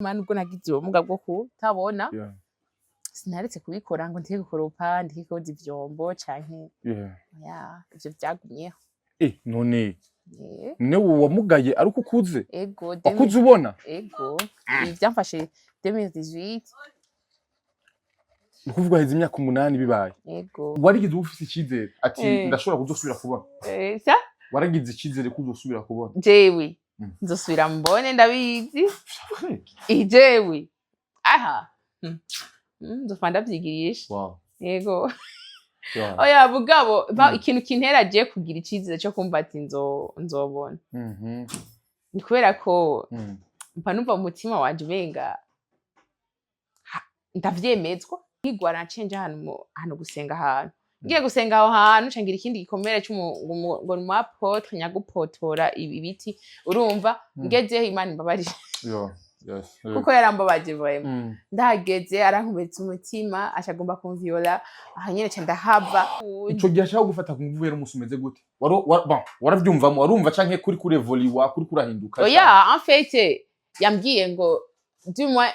Manu ubwo nagize ubumuga bwo kutabona sinaretse kubikora ngo ntiye gukoropa ndiye koza ivyombo canke ivyo vyagumyeho none ne wamugaye ari uko ukuze ego akuze ubona ego ivyamfashe 2018 ukuvuga heze imyaka 8 bibaye ego warigize ufise ikizere ati ndashobora kuzosubira kubona sa waragize ikizere kuzosubira kubona jewe nzosubira mbone ndabizi jewe aha nzofanda vyigirisha yego oya bugabo ikintu kintera je kugira icizere cyo kumva ati nzobona ni kubera ko mpa numva mu mutima wanje benga ndavyemezwa nkigwara ncenje hano gusenga ahantu ngiye gusenga aho hantu cangira ikindi gikomere ngo mu apotre nyagupotora ibiti urumva ngezeho Imana imbabarire kuko yarambabaje vraiment ndahageze arankubetse umutima ashagomba kumviola aha nyene ca ndahava ico gihe ashaka gufata ku nguvu yero umusumeze gute waravyumvamo warumva canke kuri evoliwa kuri kurahinduka oya en fait yambwiye ngo dis-moi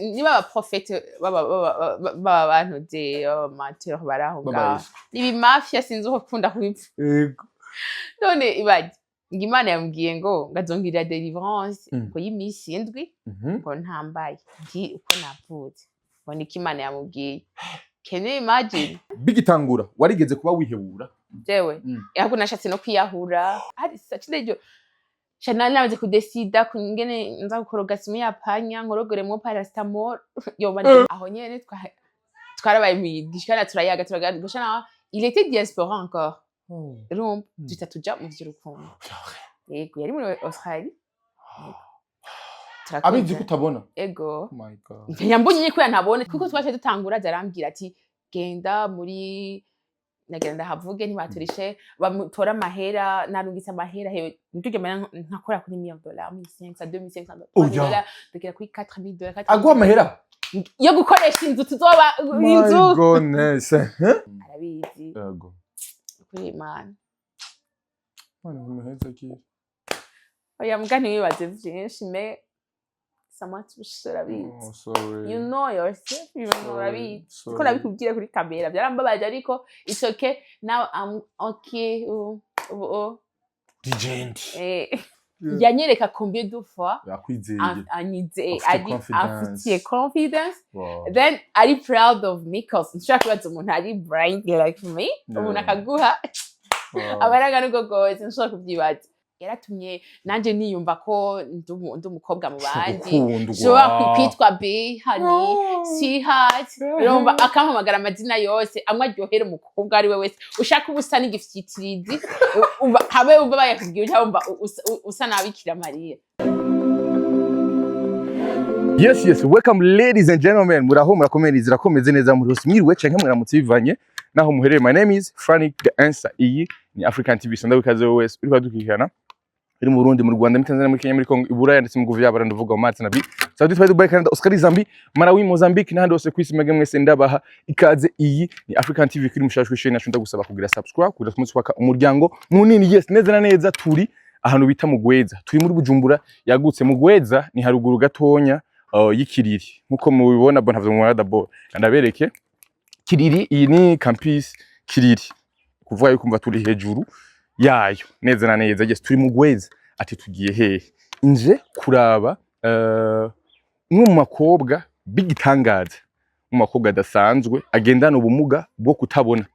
niba aba prophète baba bantu de amateur baraho ngaho nibi mafia sinzi uko kunda kubipfa yego none ibaje Ngimana yambwiye ngo ngazongirira deliverance ngo y'imisi indwi ngo ntambaye ndi uko navutse ngo nikimana yamubwiye can you imagine bigitangura warigeze kuba wihebura jewe ahubwo nashatse no kwiyahura ari sacidejo chana naze kudesida kungene nza gukoroga simu yapanya ngorogoremo paracetamol yo banje aho nyene twarabaye mwigishana turayaga gushana il était diaspora encore rump tutatuja mu vy'urukundo yego yari muri Australia abizi kutabona ego my god yambonye ko yantabone kuko twaje dutangura zarambwira ati genda muri nagenda havuge ntibaturishe bamutora amahera narungitse amahera hewe nduje mana nkakora kuri $1,000 $2500 dukira kuri $4000 agwa amahera yo gukoresha inzu tuzoba inzu my goodness arabizi yego kuri Imana umuheza ki oya mugani wibaze vyinshi me samatu sharabizi you know yourself you know rabizi ko nabikubwira kuri kamera byarambabaje ariko it's okay now I'm okay legend yanyereka combien de fois yakwizeye anyizeye afitiye confidence then ari proud of me cause nshaka umuntu ari bright like me umuntu akaguha abaraga nuko goze nshaka kubyibaza yaratumye nanje niyumva ko ndi umukobwa mu bandi shobora kwitwa B honey sweetheart urumva akampamagara amazina yose amwe aryohera umukobwa ari we wese ushaka ubusa n'igifitirizi habe umva bayakubwiye cyangwa usa nabikira Maria. Yes, welcome ladies and gentlemen. Muraho murakomeza irakomeze neza muri hose mwiriwe canke muramutse bivanye naho muherere. My name is Frank the Answer. Iyi ni African TV sonda wikaze wese uri badukikana iri mu Burundi mu Rwanda muri Tanzania muri Kenya muri Congo Iburaya ndetse mu Guvya baranda vuga Mars na B Saudi Arabia Dubai Canada Oscar Zambi Malawi Mozambique n'ahandi hose kwisi mege mwese ndabaha ikaze. Iyi ni African TV kuri mushashwe shene nashunda gusaba kugira subscribe kugira kumutse kwaka umuryango munini. Yes, neza na neza turi ahantu bita mu Gweza, turi muri Bujumbura yagutse. Mu Gweza ni haruguru gatonya y'ikiriri nkuko mubibona bona havye mu Rwanda bo ndabereke kiriri. Iyi ni campus kiriri kuvuga yuko mva turi hejuru yayo neza na neza. Yes, turi mu Gweza ati tugiye hehe inje kuraba umwe mu makobwa bigitangaza mu makobwa dasanzwe agendana ubumuga bwo kutabona.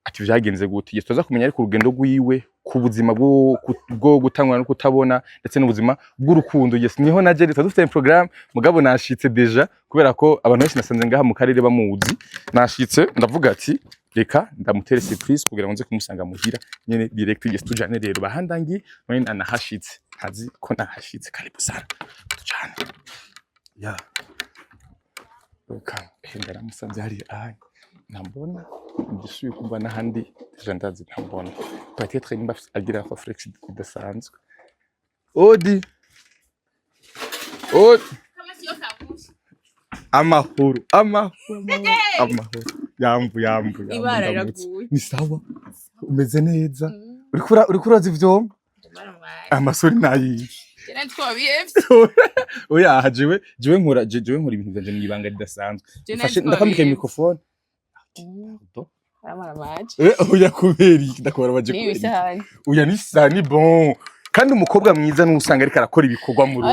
Ati vyagenze gute? Yes, tuza kumenya ari ku rugendo rwiwe ku buzima bwo gutangwa no kutabona ndetse n'ubuzima bw'urukundo. Yes, niho naje leta dufite program mugabo nashitse deja kubera ko abantu benshi nasanze ngaha mu karere bamuzi. Nashitse ndavuga ati reka ndamutere surprise kugira ngo nze kumusanga muhira nyene direct. Yes, tujane rero bahandangi none anahashitse hazi ko nahashitse. Karibu sana tujane ya welcome. Hendera musanze hari aha nambona ndisuye kumva n'ahandi deja ndazi nambona peut-être nimba agira ko flex idasanzwe. Odi kama sio kapusi amahoro yambu ibara riraguye. Ni sawa umeze neza uri kuraza ivyombo amasori nayi cyane twabiyefye oya jewe nkora ibintu byanje mwibanga ridasanzwe mfashe ndakwambika microphone aramara maji oya kubera ndakora baje kubera oya ni sani bon kandi umukobwa mwiza n'usanga ariko arakora ibikorwa mu rugo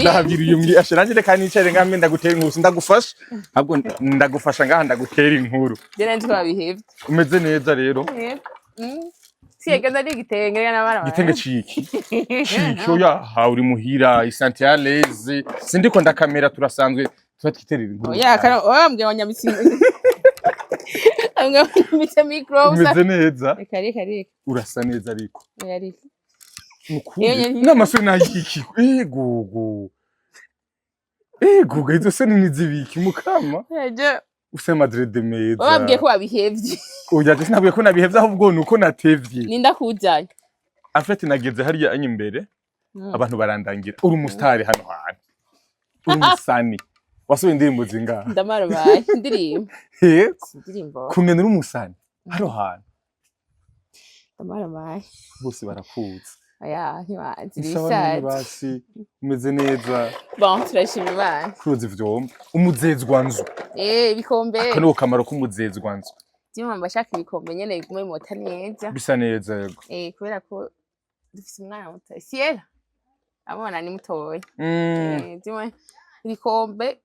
ndahabiriye umwe ashiranje reka nicare ngambe ndagutera inkuru ndagufasha ahubwo ndagufasha ngaha ndagutera inkuru jere nzi ko babihevye umeze neza rero Siegeza ari igitenge n'abana. Igitenge ciki. Oya ha uri muhira isanti ya leze. Sindiko ndakamera turasanzwe twatwiterera inkuru. Oya kana wambwe wanyamisimu. Amwe mitse micro. Umeze neza. Kare. Urasa neza ariko. Oya ariko. Mukuru. N'amasuri nayiki. Ego. Izo seni nizibiki mukama. Eje. Use Madrid meza. Wabwiye ko wabihevye. Oya je sinabwiye ko nabihevye ahubwo nuko natevye. Ninda kujanye. Afete nageze hariya anye imbere. Abantu barandangira. Uri umustari hano hantu. Uri umusani. Wasubiye indirimbo zingaha. Ndamara baye indirimbo. Indirimbo. Kumwe uri umusani. Hano hantu. Ndamara baye. Bose barakuza. Aya ntibazi basi umeze neza. Bon turashima Imana. Kuzi vyomba. Umuzezwa nzu. Bikombe. Kano kamaro k'umuzezwa nzu. Ndimo mbashaka ibikombe nyene bigume mota neza. Bisa neza yego. Kubera ko dufise umwana muto. Siera. Abona ni mutoya. Ndimo ibikombe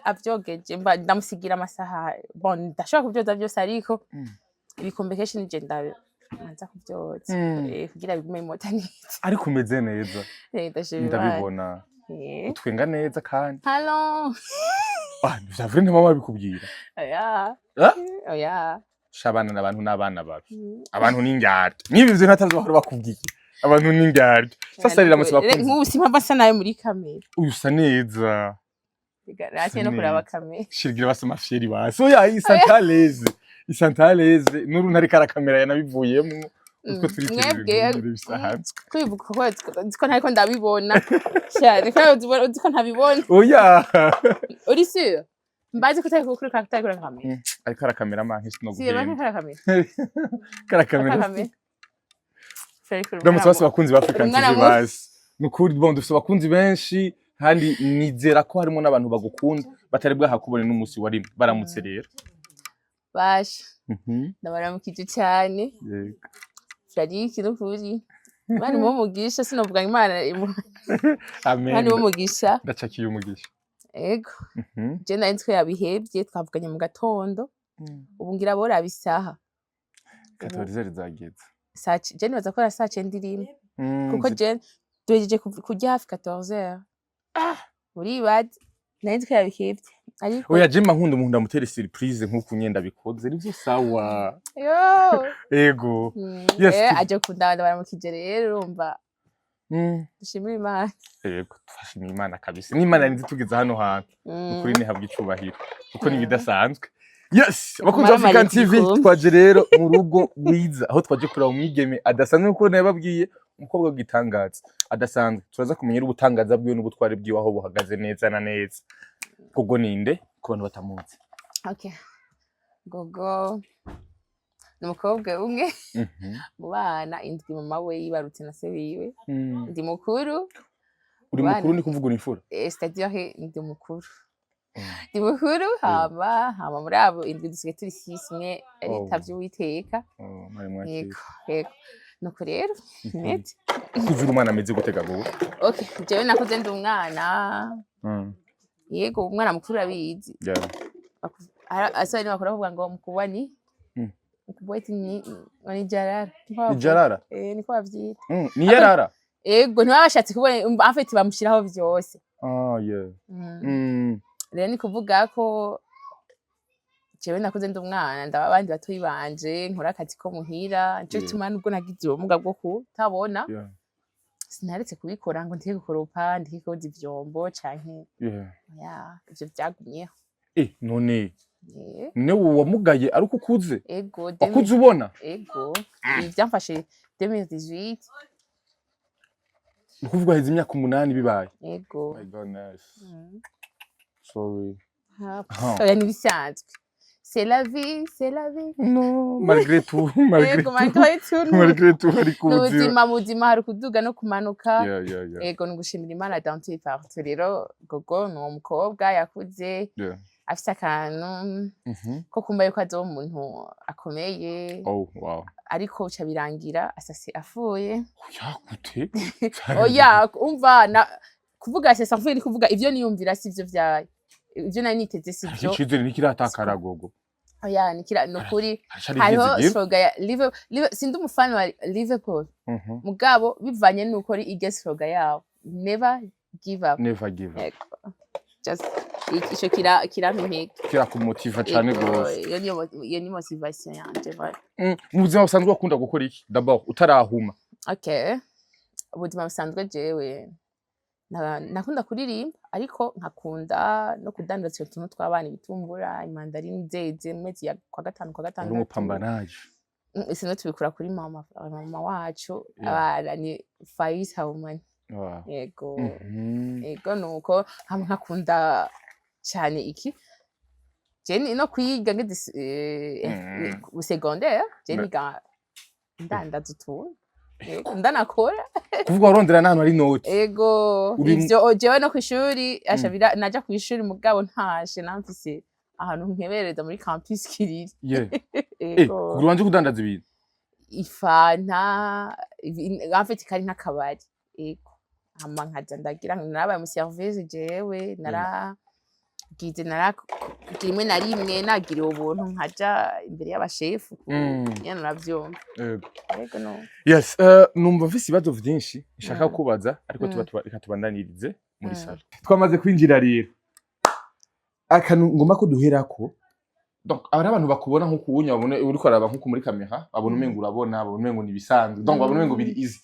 avyogeje mba ndamusigira amasaha. Bon ndashaka kuvyoza byose ariko ibikombe kenshi nije ndabe. Manza kuvyoza. Kugira bigume mota neza. Ariko umeze neza. Ndabibona. Utwenga neza kandi. Hello. Javure nta mama bikubwira. Oya. Shabana n'abantu n'abana babi. Abantu n'indyarya. Nibi byo ntatazo bahora bakubwiye. Abantu n'indyarya. Sasa rira musi bakunze. Nk'ubu simpa basa nayo muri kamera. Usa neza. Bigarate no kuraba kamera. Shirgira basa mafyeri basi. Oya isantaleze. Isantaleze nuru ntari kara kamera yanabivuyemo. Utwo turitirira bisahanzwe. Kwibuka ko ntariko ndabibona. Cyane kandi uziko ntabibona. Oya. Uri sûr? Mbazi kutari kuri kamera. Ari kara kamera man hisi no gugenda. Si kara kamera. Kara kamera. Ndamutse bose bakunzi ba African TV basi. Nukuri bon dufite abakunzi benshi kandi nizera ko harimo n'abantu bagukunda batari bwahakubone n'umunsi wari baramutse rero. Basha. Ndabaramukije cyane. Yego. Shari kirukuri. Bari mu mugisha sinovuga Imana. Amen. Bari mu mugisha. Ndacakiye umugisha. Ego. Je nari twe yabihebye twavuganye mu gatondo. Ubu ngira bora bisaha. 14 zageze. Saci je nibaza ko ara saci ndirimbo. Kuko je duhejeje kujya hafi 14h. Uri bad. Nari twe yabihebye. Ariko oya je nkunda umuntu amutera surprise nkuko nyenda bikoze nivyo sawa. Yo. Ego. Yes. Aje kundanda baramukije rero urumva. Dushimira Imana. Yego twashimira Imana kabisa. N'Imana nzi tugeze hano hantu. Ukuri ni habwa icubahiro. Uko ni bidasanzwe. Yes, abakunzi African TV twaje rero mu rugo wiza aho twaje kuraba umwigeme adasanzwe uko nababwiye umukobwa w'igitangaza adasanzwe turaza kumenyera ubutangaza bwiwe n'ubutware bwiwe aho buhagaze neza na neza. Gogo ninde ku bantu batamuzi? Okay. Gogo n'umukobwa umwe mu bana indwi mama we yibarutse na se wiwe. Ndi mukuru. Uri mukuru ni kuvuga n'imfura? C'est-à-dire ndi mukuru. Ndi mukuru hama muri abo indwi dusigaye turi 6 mwe ritavye Uwiteka. Yego. Nuko rero net. Kuvura umwana ameze gutega gogo? Okay, jewe nakuze ndi umwana. Yego umwana mukuru abizi. Asa ni bakora kuvuga ngo Umukobwa ni Umukobwa ni jarara. Ni jarara? Niko bavyita. Ni yarara? Ego ntibabashatse kubona afite bamushiraho vyose. Yeah. Rero ni kuvuga ko jewe nakuze ndi umwana ndaba abandi batoyi banje nkora akazi ko muhira nico gituma nubwo nagize ubumuga bwo kutabona sinaretse kubikora ngo ndiye gukoropa ndiye koza ivyombo canke ivyo vyagumyeho. None ne wamugaye ari uko ukuze? Ego akuze ubona? Ego yamfashe 2018. Ukuvuga heze imyaka 8 bibaye? Ego. My goodness. Sorry. Oya ni bisanzwe. c'est la vie, c'est la vie. No, malgré tout, malgré tout, ariko ubuzima hari kuduga no kumanuka. Yeah. Ego nugushimira Imana dans tout partout. Rero gogo ni umukobwa yakuze. Afite akantu ko kumva yuko azoba umuntu akomeye. Oh, wow. Ariko uca birangira asase afuye. Oya gute? Oya umva kuvuga asase afuye ni kuvuga ivyo niyumvira sivyo vyaye. Ivyo nari niteze sivyo. Ikizere nikiratakara gogo. Oya nukuri hariho slogan ya Liverpool, sindi umufana wa Liverpool. Mugabo bivanye nuko ari ige slogan yabo. Never give up. Never give up. Just ico kirampeka. Kirakumotiva cyane gose. Iyo ni motivation yanje vale. Mu buzima busanzwe ukunda gukora iki? D'abord utarahuma. Okay. Ubuzima busanzwe jewe nakunda kuririmba ariko nkakunda no kudandaza utuntu tw'abana ibitumbura imandarini zeze mwezi ya kwa gatanu umupambanaje isino tubikura kuri mama wacu abana ni Faiz Haumani yego nuko nkakunda cyane iki jeni no kwiga ngeze secondaire jeni ga ndandaza utuntu ndanakora kuvuga warondera n'ahantu ari note ego ivyo jewe no kwishuri ashabira naja kwishuri mugabo ntashe namfise ahantu nkebereza muri campus kiriri ego urwanje kudandaza ibintu ifanta afite kari nk'akabari ego hama nkaza ndagira narabaye mu service jewe gize rimwe na rimwe nagiriye ubuntu nkaja imbere y'abashefu yana navyumva ego no yes numva mfise ibibazo vyinshi nshaka kubaza ariko reka tubandanirize muri salo twamaze kwinjira rero akantu ngomba ko duherako donc abari abantu bakubona nko kuwunya babone uriko araba nko muri kamera babona umengo urabona babona umengo ni bisanzwe donc babona umengo biri easy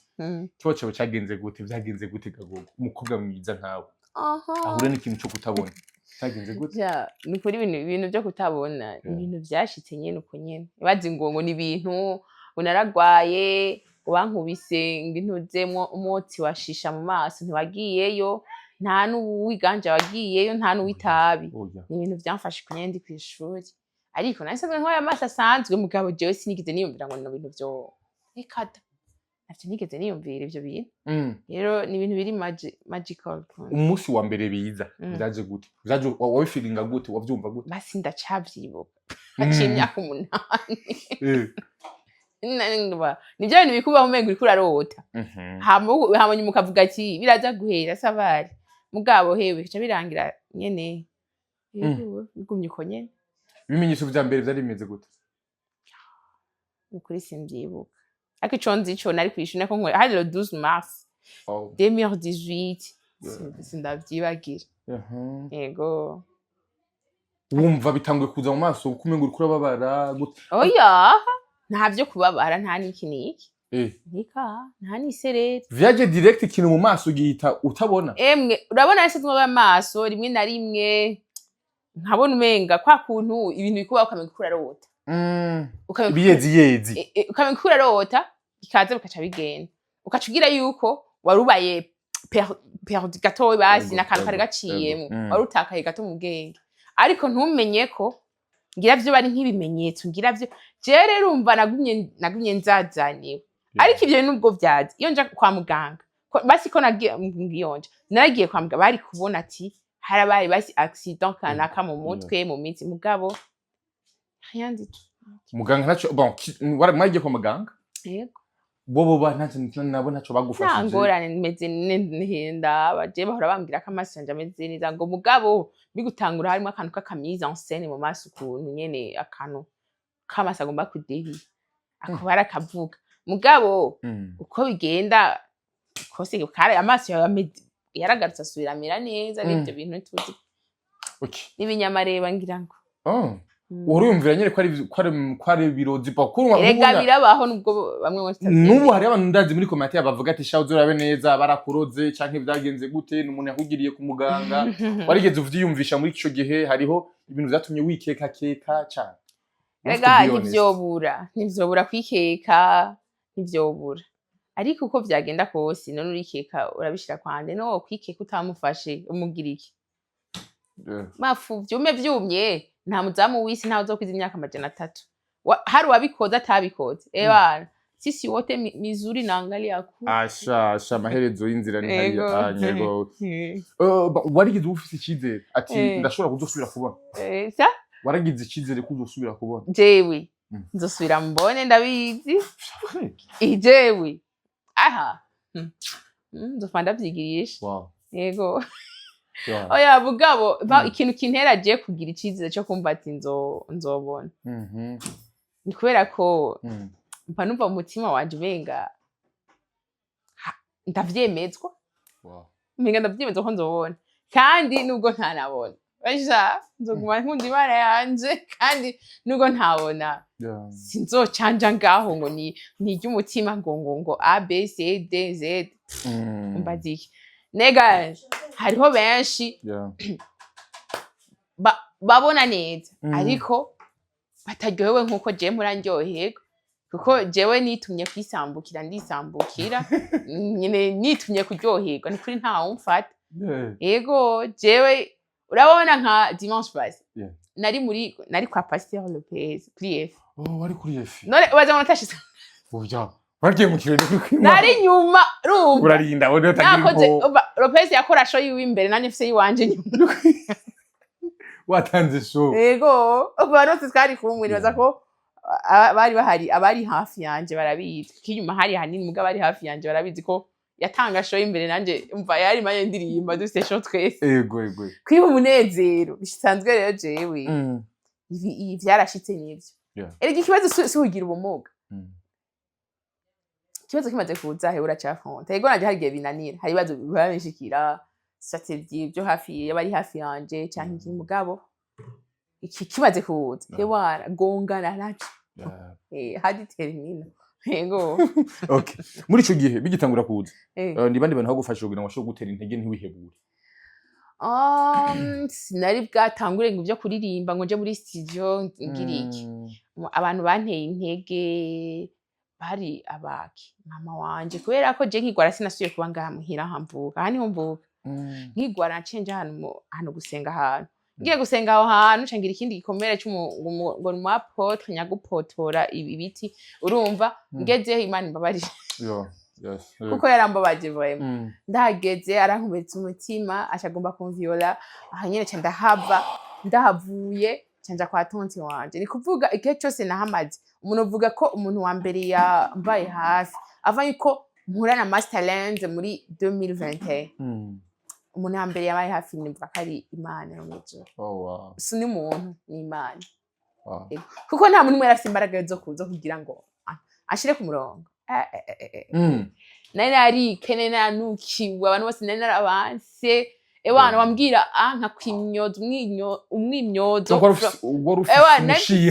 cyo cyagenze gute vyagenze gute gagogo umukobwa mwiza nkawe ahure n'ikintu cyo kutabona cyagenze gute nukuri ibintu byo kutabona ibintu byashitse nyene uko nyene bazi ngo ni ibintu unaragwaye ubankubise ngintuzemwo umotsi washisha mu maso ntiwagiyeyo nta n'uwiganje wagiyeyo nta n'uwitabi ni ibintu byamfashe kunyende kwishuri ariko nasanzwe nk'aya maso asanzwe mugabo jewe sinigeze niyumvira ngo no bintu byo ekada ati nigeze niyumvira ivyo bintu rero ni ibintu biri magical umunsi wa mbere biza byaje gute byaje wowe feelinga gute wavyumva gute basi ndacavyibuka haciye imyaka 8 nivyo bintu bikubaho umengo uriko urarota hama nyuma ukavuga ati biraza guhera savari mugabo hewe bica birangira nyene bigumye uko nyene ibimenyetso vya mbere vyari bimeze gute ukuri simvyibuka ariko ico nzi ico nari kwishura ko nkwe hari le 12 mars 2018 sindavyibagira yego wumva bitanguye kuza mu maso ukumengo uriko urababara gute oya ntavyo kubabara nta niki nika nta nisereri vyaje direct ikintu mu maso gihita utabona emwe urabona ese twa amaso rimwe na rimwe nkabona umenga kwa kuntu ibintu bikuba ukamenga kurarota biyezi ukamenga kurarota ikaza bikaca bigenda ukacugira yuko warubaye perdu gato basi nakantu kari gaciyemo warutakaye gato mu bwenge ariko ntumenye ko ngira byo bari nk'ibimenyetso ngira byo je rero umva nagumye nzazaniwe ariko ibyo nubwo byaje iyo nja kwa muganga basi ko nagiyonje naragiye kwa muganga bari kubona ati harabaye basi accident kanaka mu mutwe mu mitsi mugabo rien du tout muganga naco bon mwagiye kwa muganga yego bobo nabo naco bagufashije nangorane meze nenda baje bahora bambwira ko amaso yanje ameze neza ngo mugabo bigutangura harimo akantu k'akamiza en scène mu maso ukuntu nyene akantu kamasa agomba kudehi akubara akavuga mugabo uko bigenda kose kare amaso yaragarutse asubiramira neza n'ibyo bintu tuzi n'ibinyamareba ngira ngo urumvira nyene ko ari birozi bakuru rega birabaho nubwo bamwe bose nubu hari abantu ndazi muri commentaire bavuga ati shaho zurabe neza barakuroze canke byagenze gute n'umuntu yahugiriye ku muganga warigeze uvyiyumvisha muri ico gihe hariho ibintu vyatumye wikeka cyane rega ntivyobura kwikeka ntivyobura ariko uko vyagenda kose none urikeka urabishira kwande no kwikeka utamufashe umugira iki mafu vyumye nta muzamu w'isi ntawe uzokwiza imyaka 300 hari wabikoze atabikoze bana sisi wote mizuri naangalia ku asha amaherezo y'inzira ni hariya yego warigize ufite icyizere ati ndashobora kuzosubira kubona sa waragize icyizere kuzosubira kubona jewe nzosubira mbone ndabizi jewe aha nzofanda vyigirisha yego oya bugabo ikintu kintera je kugira icyizere cyo kumva ati nzobona ni kubera ko mpa numva umutima wanje umenga ndavyemezwa umenga ndavyemezwa ko nzobona kandi nubwo ntanabona basha nzoguma nkunda Imana yanje kandi nubwo ntabona sinzocanja ngaho ngo ni ry'umutima ngo A B C D Z mbaziki nega hariho benshi babona neza ariko bataryohewe nkuko je murandyoherwa kuko jewe nitumye kwisambukira ndisambukira nyine nitumye kuryoherwa ni kuri nta wumfata yego jewe urabona nka dimanche passé nari kwa Pasteur Lopez kuri F wari kuri F none baza montashe oya wagiye mu kirere nari nyuma rumva urarinda wone utagira Lopez yakora show yiwe imbere nanye mfise yiwanje nyuma watanze show yego barose twari kumwe nibaza ko bari bahari abari hafi yanje barabizi kinyuma hari hanini muga bari hafi yanje barabizi ko yatanga show imbere nanje umva yari maye ndirimba dufite show twese yego kwiba umunezero bisanzwe rero jewe ibi byarashitse nivyo erega ikibazo sugira ubumuga ikibazo kimaze kuza he uracafonta yego nanje hari gihe binanira hari ibibazo babishikira strategy byo hafi yabari hafi yanje cyangwa iki mugabo iki kimaze kuza yewara gongana naco hadi termina yego okay muri ico gihe bigitangura kuza ndi bandi bantu bagufasha kugira ngo ashobore gutera intege ntiwihebure sinari bwatangure ngo byo kuririmba ngo nje muri studio ngiriki abantu banteye intege bari abaki mama wanje kubera ko je nkigwara sinasuye kuba ngaha muhira hamvuka hani humvuka nkigwara cenje hano gusenga ahantu ngiye gusenga aho hantu cangira ikindi gikomere cy'umuntu mu apotre nyagupotora ibiti urumva ngezeho Imana imbabarire kuko yarambabaje vraiment ndahageze arankubetse umutima ashagomba kumviola ahanyene cyo ndahavuye canja kwa tonti wanje ni kuvuga igihe cyose nahamaze umuntu uvuga ko umuntu wa mbere yambaye hafi avanye ko mpura na Masterland muri 2021 umuntu wa mbere yabaye hafi nimvuga ko ari Imana yo mwijuru si ni umuntu ni Imana kuko nta muntu umwe yarafite imbaraga zo kugira ngo ashire ku murongo nari kene nanukiwe abantu bose nari narabanse ewana wambwira nka kwimyoza umwimyozo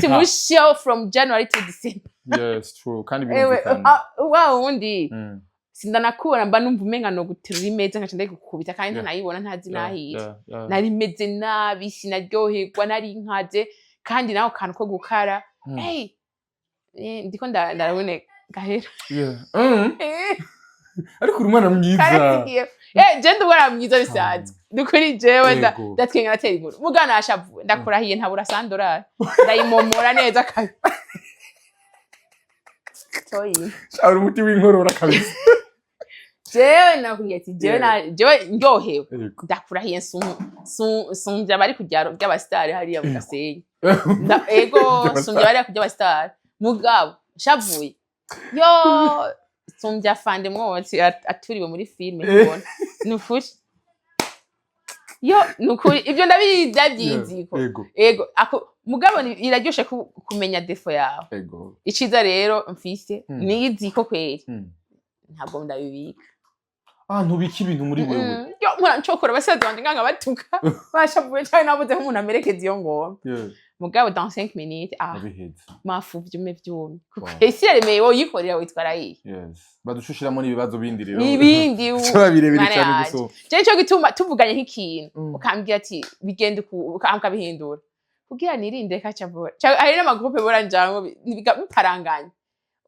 simushiya from January to December yes true kandi birumvikana wundi sindanakubona mba numva umenga no guterura imeza nkaca ndayikukubita kandi ntanayibona ntazi nahira nari meze nabi sinaryoherwa nari nkaze kandi naho kantu ko gukara ndiko ndarabone gahera ariko urumwana mwiza je ndubona mwiza bisanzwe dukuri jewe ndatwenga natera inkuru mugana ashavuwe ndakurahiye ntabura $100 ndayimomora neza kabi toyi shawura umuti w'inkorora kabisa jewe nakuriye ati jewe ndyohewe ndakurahiye sumvya bari kuryaro by'abastari hariya mu Gasenyi ego sumvya bari kujya abastari mugabo shavuye yo sumvya fande mwotsi aturiwe muri filme mbona nukuri yo nukuri ibyo ndabibyiziko ego ako mugabo iraryoshe kumenya defo yawe ego iciza rero mfise niziko kweri ntabwo ndabibika ntubiki ibintu muri wewe yo nkora ncokora basaza banje nganga batuka bashavuye cyane nabuze nk'umuntu amerekeza iyo ngoma mugabo dans 5 minutes mafu vyume kuko isi yaremeye wo yikorera witwara iyi badushushiramo n'ibibazo bindi rero ibindi birebire cyane guso je cyo gituma tuvuganye nk'ikintu ukambwira ati bigende ukamka bihindura kugira nirinde kacavura hari n'amagroupe boranjango biparanganye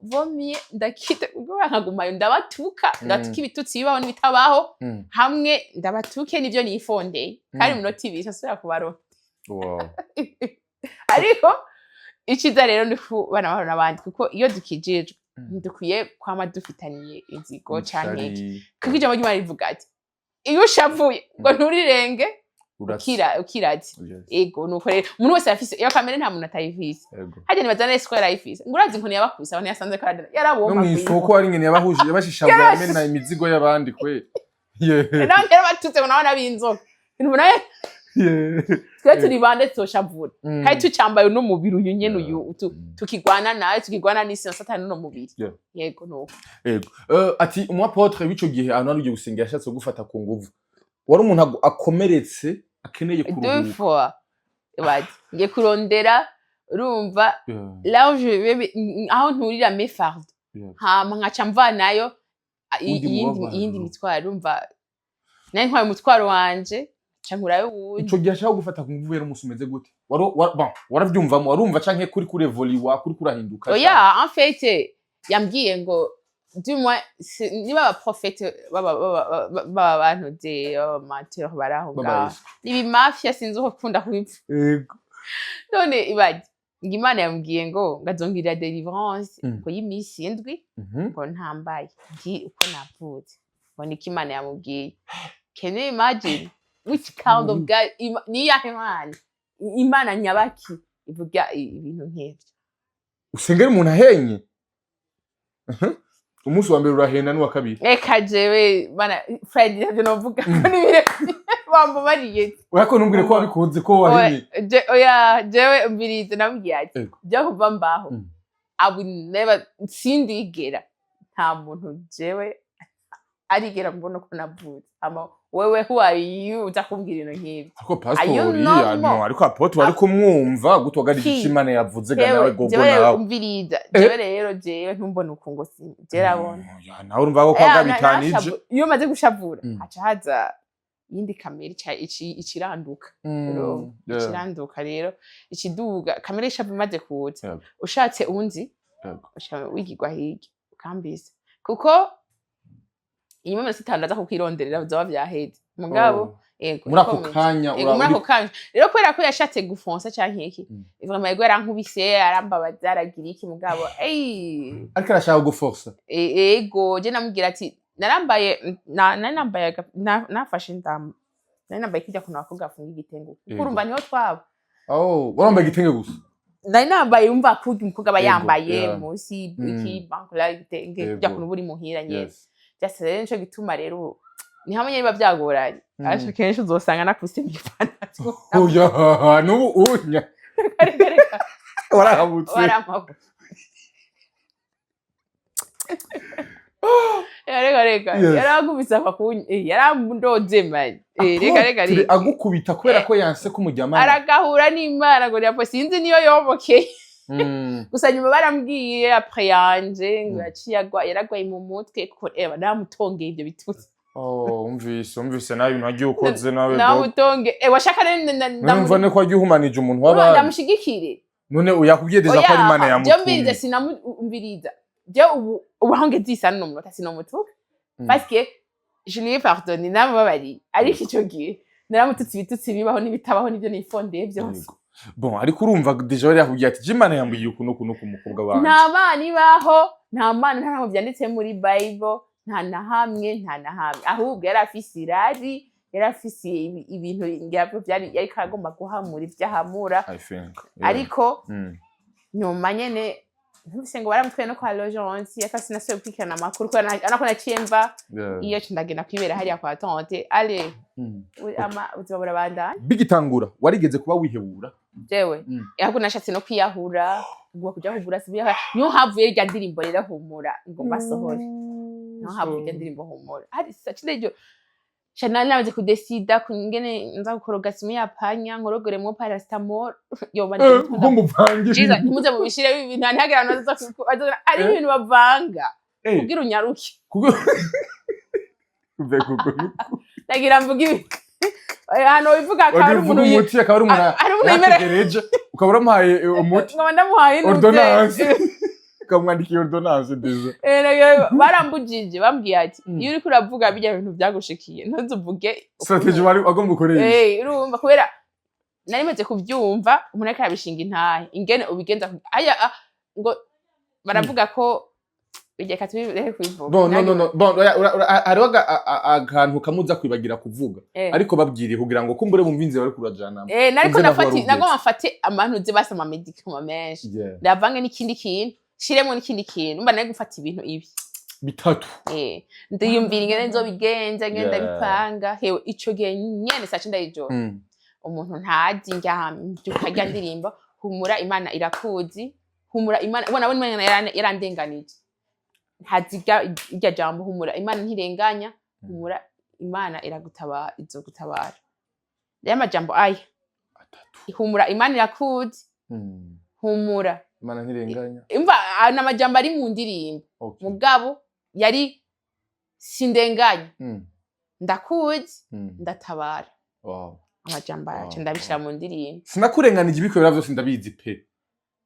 vomye ndakita ubwo nkagumayo ndabatuka ndatuka ibitutsi bibaho n'ibitabaho hamwe ndabatuke nivyo nifondeye kandi munoti ibiri asubira kubaro ariko iciza rero ni kubana bahura n'abandi kuko iyo dukijijwe ntidukwiye kwama dufitaniye inzigo canke iki kuko ijambo ry'Imana rivuga ati iyo ushavuye ngo nturirenge ukirazi ego nuko rero umuntu wese afise iyo kamere nta muntu atayifise hajye nibaza nese ko yarayifise ngo urazi inkoni yabakubise abantu yasanze ko yarabomba no mwisoko ari ngene yabahuje yabashishabura mena imizigo y'abandi kwe nange batutse nabona binzoka ibintu naye twe turi bande toshavura kandi tucambaye no mubiri uyu nyene uyu tukigwana nawe tukigwana n'isi satani no mubiri yego nuko ati umu apotre w'ico gihe ahantu ari ugiye gusenga yashatse gufata ku nguvu wari umuntu akomeretse akeneye kuruhuka ngiye kurondera urumva là aho nturira mes fardes hama nkaca mvanayo iyindi mitwaro urumva nari ntwaye umutwaro wanje cankurayo wundi ico gihe ashaka gufata ku nguvu yari umunsi umeze gute waravyumvamo warumva canke kuri kurevoliwa kuri kurahinduka oya en fait yambwiye ngo dis-moi niba aba prophète baba bantu de amateur baraho ngaho nibi mafia sinzi uko kunda kubiva yego none ibaje ngimana yambwiye ngo ngazongirira deliverance ngo y'imisi indwi ngo ntambaye ndi uko navuze ngo nikimana yamubwiye can you imagine which kind of God ni yahe imana nyabaki ivuga ibintu nk'ibyo usengera umuntu ahenye umunsi wa mbere urahenda n'uwa kabiri eka jewe bana Friday navyo novuga n'ibire bambo bariye urako numbwire ko wabikoze ko wahenye oya jewe mbirize nambwiye ati byo kuva mbaho I will never sindigera nta muntu jewe arigera mbona ko navuze ama wewe who are you utakumbwira ino nk'ibi ariko pastori no ariko apotre wari kumwumva gutwagara igishimane yavuze ga nawe gogo nawe umviriza jewe rero jewe ntumbona uko ngo singerabona nawe urumva ko kwabitanije iyo maze gushavura aca haza yindi kamera ikiranduka rero ikiranduka rero ikiduga kamera ishavu maze kuza ushatse unzi wigirwa hirya ukambise kuko inyuma ya sitandaza kukironderera byo byaheze mugabo yego muri ako kanya rero kwera ko yashatse gufonsa canke iki vraiment yego yarankubise arambabaza aragira iki mugabo ariko arashaka guforsa yego je namubwira ati narambaye nafashe ndam nambaye kijya kuna bakobwa afunga igitengo kurumva niho twaba warambaye igitenge gusa nambaye umva kundi umukobwa bayambaye munsi iki bankula igitenge kijya kuna buri muhira nyene just rero nico gituma rero ni hamwe niba byagoranye ariko kenshi uzosanga nakuse mifanato oya nubu unya warahabutse reka yaragubisa kwakunye yaramndoze man reka agukubita kubera ko yanse kumujyamana aragahura n'Imana ngo yapo sinzi niyo yobokeye gusa nyuma barambwiye après yanje ngo yaragwaye mu mutwe ko namutongeye ibyo bitutsi umvise nawe ibintu wagiye ukoze nawe namutonge washaka ndamuvane ko wagiye uhumanije umuntu w'abandi ndamushigikire none uyakubwiyedeza ko ari Imana yamutumye sinamumviriza je ubu hange disa no munota sinomutuka parce que je lui ai pardonné namubabari ariko ico gihe naramututse ibitutsi bibaho n'ibitabaho nibyo nifondeye byose bon ariko urumva deja yari yakubwiye ati Imana yambwiye ukuntu ku mukobwa wawe nta mana ibaho nta mana nta byanditse muri Bible nta na hamwe ahubwo yari afise irari yari afise ibintu ngabyo byari yari kagomba guhamura ibyahamura ariko nyuma nyene ntuse ngo baramutwe no kwa Laurence yakasi nasoye kwikana amakuru ko anako naciemva iyo ndagenda kwibera hariya kwa tante ale ama uzabura bandanye bigitangura warigeze kuba wihebura jewe yahubwo nashatse no kwiyahura ngo kujya kugura sibiya niyo havuye rya ndirimbo rero humura ngo basohore niyo havuye rya ndirimbo humura ari sacidejo Chana namaze kudesida kungene nza gukoroga simu yapanya nkorogoremo paracetamol yoba ndumuvangije ntimuze mu bishire ibintu ntihagera nazo ari ibintu bavanga kugira unyaruke nagira mvuga ibi hano bivuga akari umuntu umuti akaba ari umuntu yategereje ukaba uramuhaye umuti ngo ndamuhaye ordonnance kamwandikiye ordonnance deje barambujije bambwiye ati iyo uri kuravuga bijya ibintu byagushikiye ntuzuvuge strategy bari agomba gukoresha urumva kubera narimaze kuvyumva umuntu ariko arabishinga intahe ingene ubigenza aya ngo baravuga ko bigeka tubirehe kubivuga bon hariho akantu kamuza kwibagira kuvuga ariko babwiriye kugira ngo kumbure bumvinze bari kurajana nariko nafati amantu basama medicament menshi ndavange n'ikindi kintu shiremo n'ikindi kintu mba nari gufata ibintu ibi bitatu ndiyumvira ingene nzobigenza ngenda bipanga hewe ico gihe nyene sace ndayijora umuntu ntazi njya ndirimba humura Imana irakuzi humura Imana ubona Imana yarandenganije ntaziga irya jambo humura Imana ntirenganya humura Imana iragutabara izogutabara rya majambo aya humura Imana irakuzi humura Imana ntirenganya imva na majambo ari mu ndirimbo mugabo yari sindenganya ndakuzi ndatabara amajambo yacu ndabishira mu ndirimbo sinakurenganije ibikorera byose ndabizi pe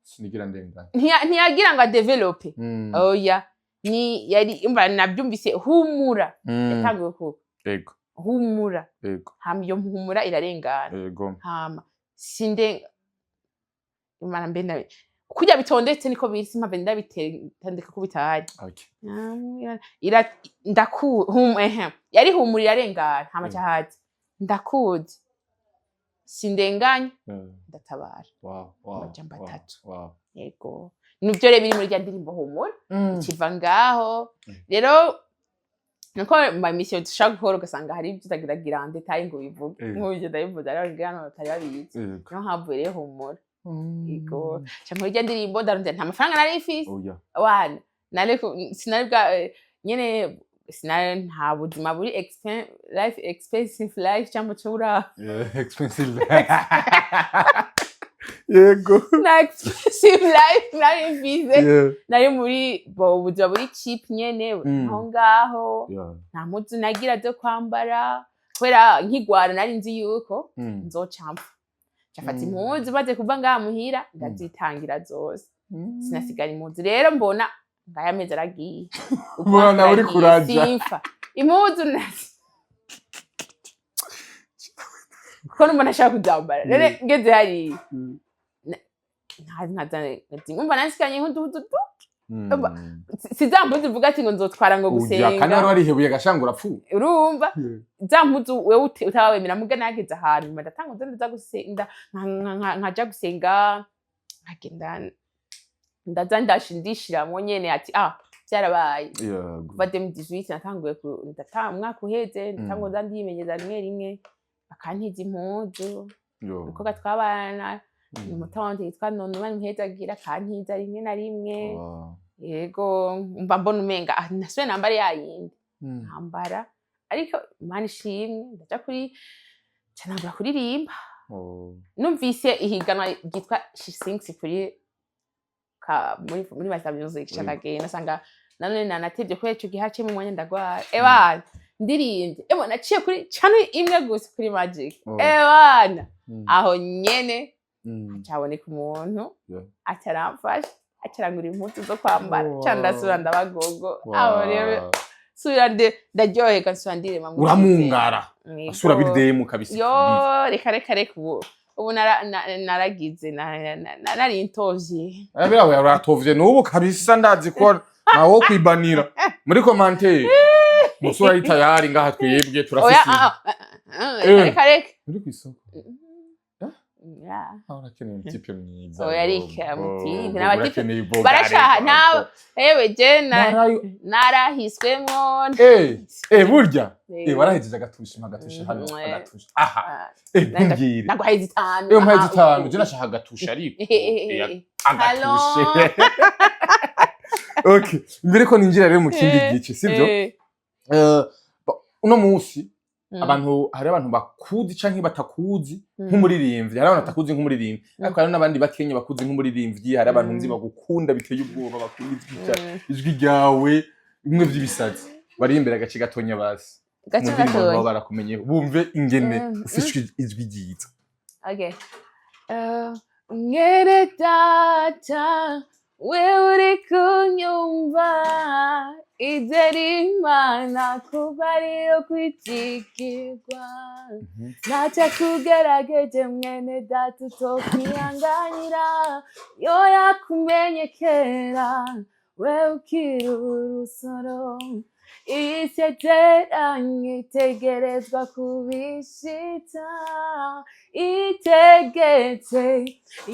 sinigira ndenganya ntiyagira ngo develope oya ni yari imba nabyumvise humura yatangiye ko yego humura yego hama iyo humura irarengana yego hama sinde Imana mbenda kujya bitondetse niko bisi mpave ndabitendeka ko bitari ira yari humura irarengana hama cyahati ndakuzi sindenganya ndatabara amajambo atatu yego nivyo rero biri muri rya ndirimbo humura kiva ngaho rero nuko ma mission dushaka gukora ugasanga hari ibyo utagira grande tayi ngo bivuge nk'ubyo ndabivuze rero ngano batari babizi no havuye rero humura yego cyangwa rya ndirimbo ndarunze nta mafaranga nari ifise wana sinari bwa nyene sinari nta buzima buri expensive life cyangwa cyura expensive life yego na expensive life nari mfize nari muri ubuzima buri cheap nyene aho ngaho nta muzi nagira byo kwambara kwera nkigwara nari nzi yuko nzocampa cyafata impuzu baze kuva ngaha muhira ndazitangira zose sinasigara impuzu rero mbona ngaya mezi aragiye ubona uri kuraja simfa impuzu ko numva nashaka kuzambara rero ngeze hari umva nansikanye nk'uduhudu sizampuzu uvuga ati ngo nzotwara ngo gusenga kandi wari warihebuye agashanga urapfuye urumva zampuzu wewe utawemera muga nageze ahantu ndatango nza gusenga nkaja gusenga nkagenda ndaza ndashindishiramwo nyene ati byarabaye kuva 2018 natanguye umwaka uheze ndatango nza ndimenyeza rimwe rimwe bakantiza impuzu uko gatwabana umutonde yitwa none bari muhezagira kantiza rimwe na rimwe yego mba mbona umenga naswe nambara yayindi nambara ariko Imana ishimwe ndaja kuri canabura kuririmba numvise ihiganwa ryitwa She Sings kuri muri Basa Music cyangagenda sanga none nanatevye ko ico gihace mu mwanya ndagwara ebana ndirimbe naciye kuri channel imwe gusa kuri Magic ebana aho nyene acaboneka umuntu ataramfasha acarangura impuzu zo kwambara candasura ndabagogo aho rero sura ndaryoheka nsura ndirema uramungara asura bidemu kabisa yo reka ubu naragize nari intovye abirawe yaratovye nubu kabisa ndazi ko nawo kwibanira muri commentaire musura yitayari ngaha twebwe turafise reka muri kwisoko ahora keneye mtipe mwiza yarika mutipe n'abatipe barashaha nawe ewe je narahiswemo burya warahejeje agatusha hano agatusha aha mbwire naguheze 5 mpeze 5 je nashaka agatusha ariko agatushe okay mbere ko ninjira rero mu kindi gice sivyo uno munsi abantu hari abantu bakuzi canke batakuzi nk'umuririmbyi hari abantu batakuzi nk'umuririmbyi ariko hari n'abandi bakenye bakuzi nk'umuririmbyi hari abantu nzi bagukunda biteye ubwoba bakunda ijwi ryawe bimwe vy'ibisazi bari imbere agace gatonya basi gatonya barakumenye bumve ingene ufishwe ijwi ryiza okay ngere data wewe uri kunyumva izera Imana kuba ariyo kwizigirwa ntacyo kugerageje mwene data utokwihanganira yo yakumenye kera wewe ukiri urusoro isezeranye itegerezwa kubishitsa itegetse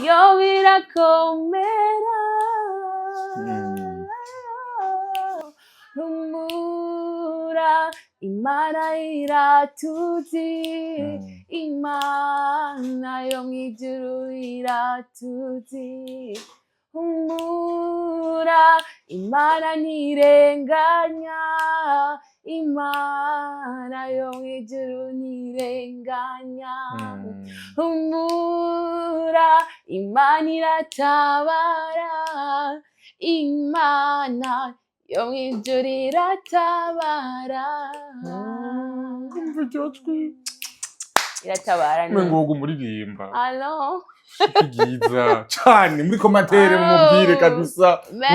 yo birakomera humura Imana iratuzi Imana yo mw'ijuru iratuzi humura Imana ntirenganya Imana yo mw'ijuru ntirenganya humura Imana iratabara Imana yo mw'ijuru iratabara iratabara ngo muririmba allo byiza cyane muri komantere mumubwire kabisa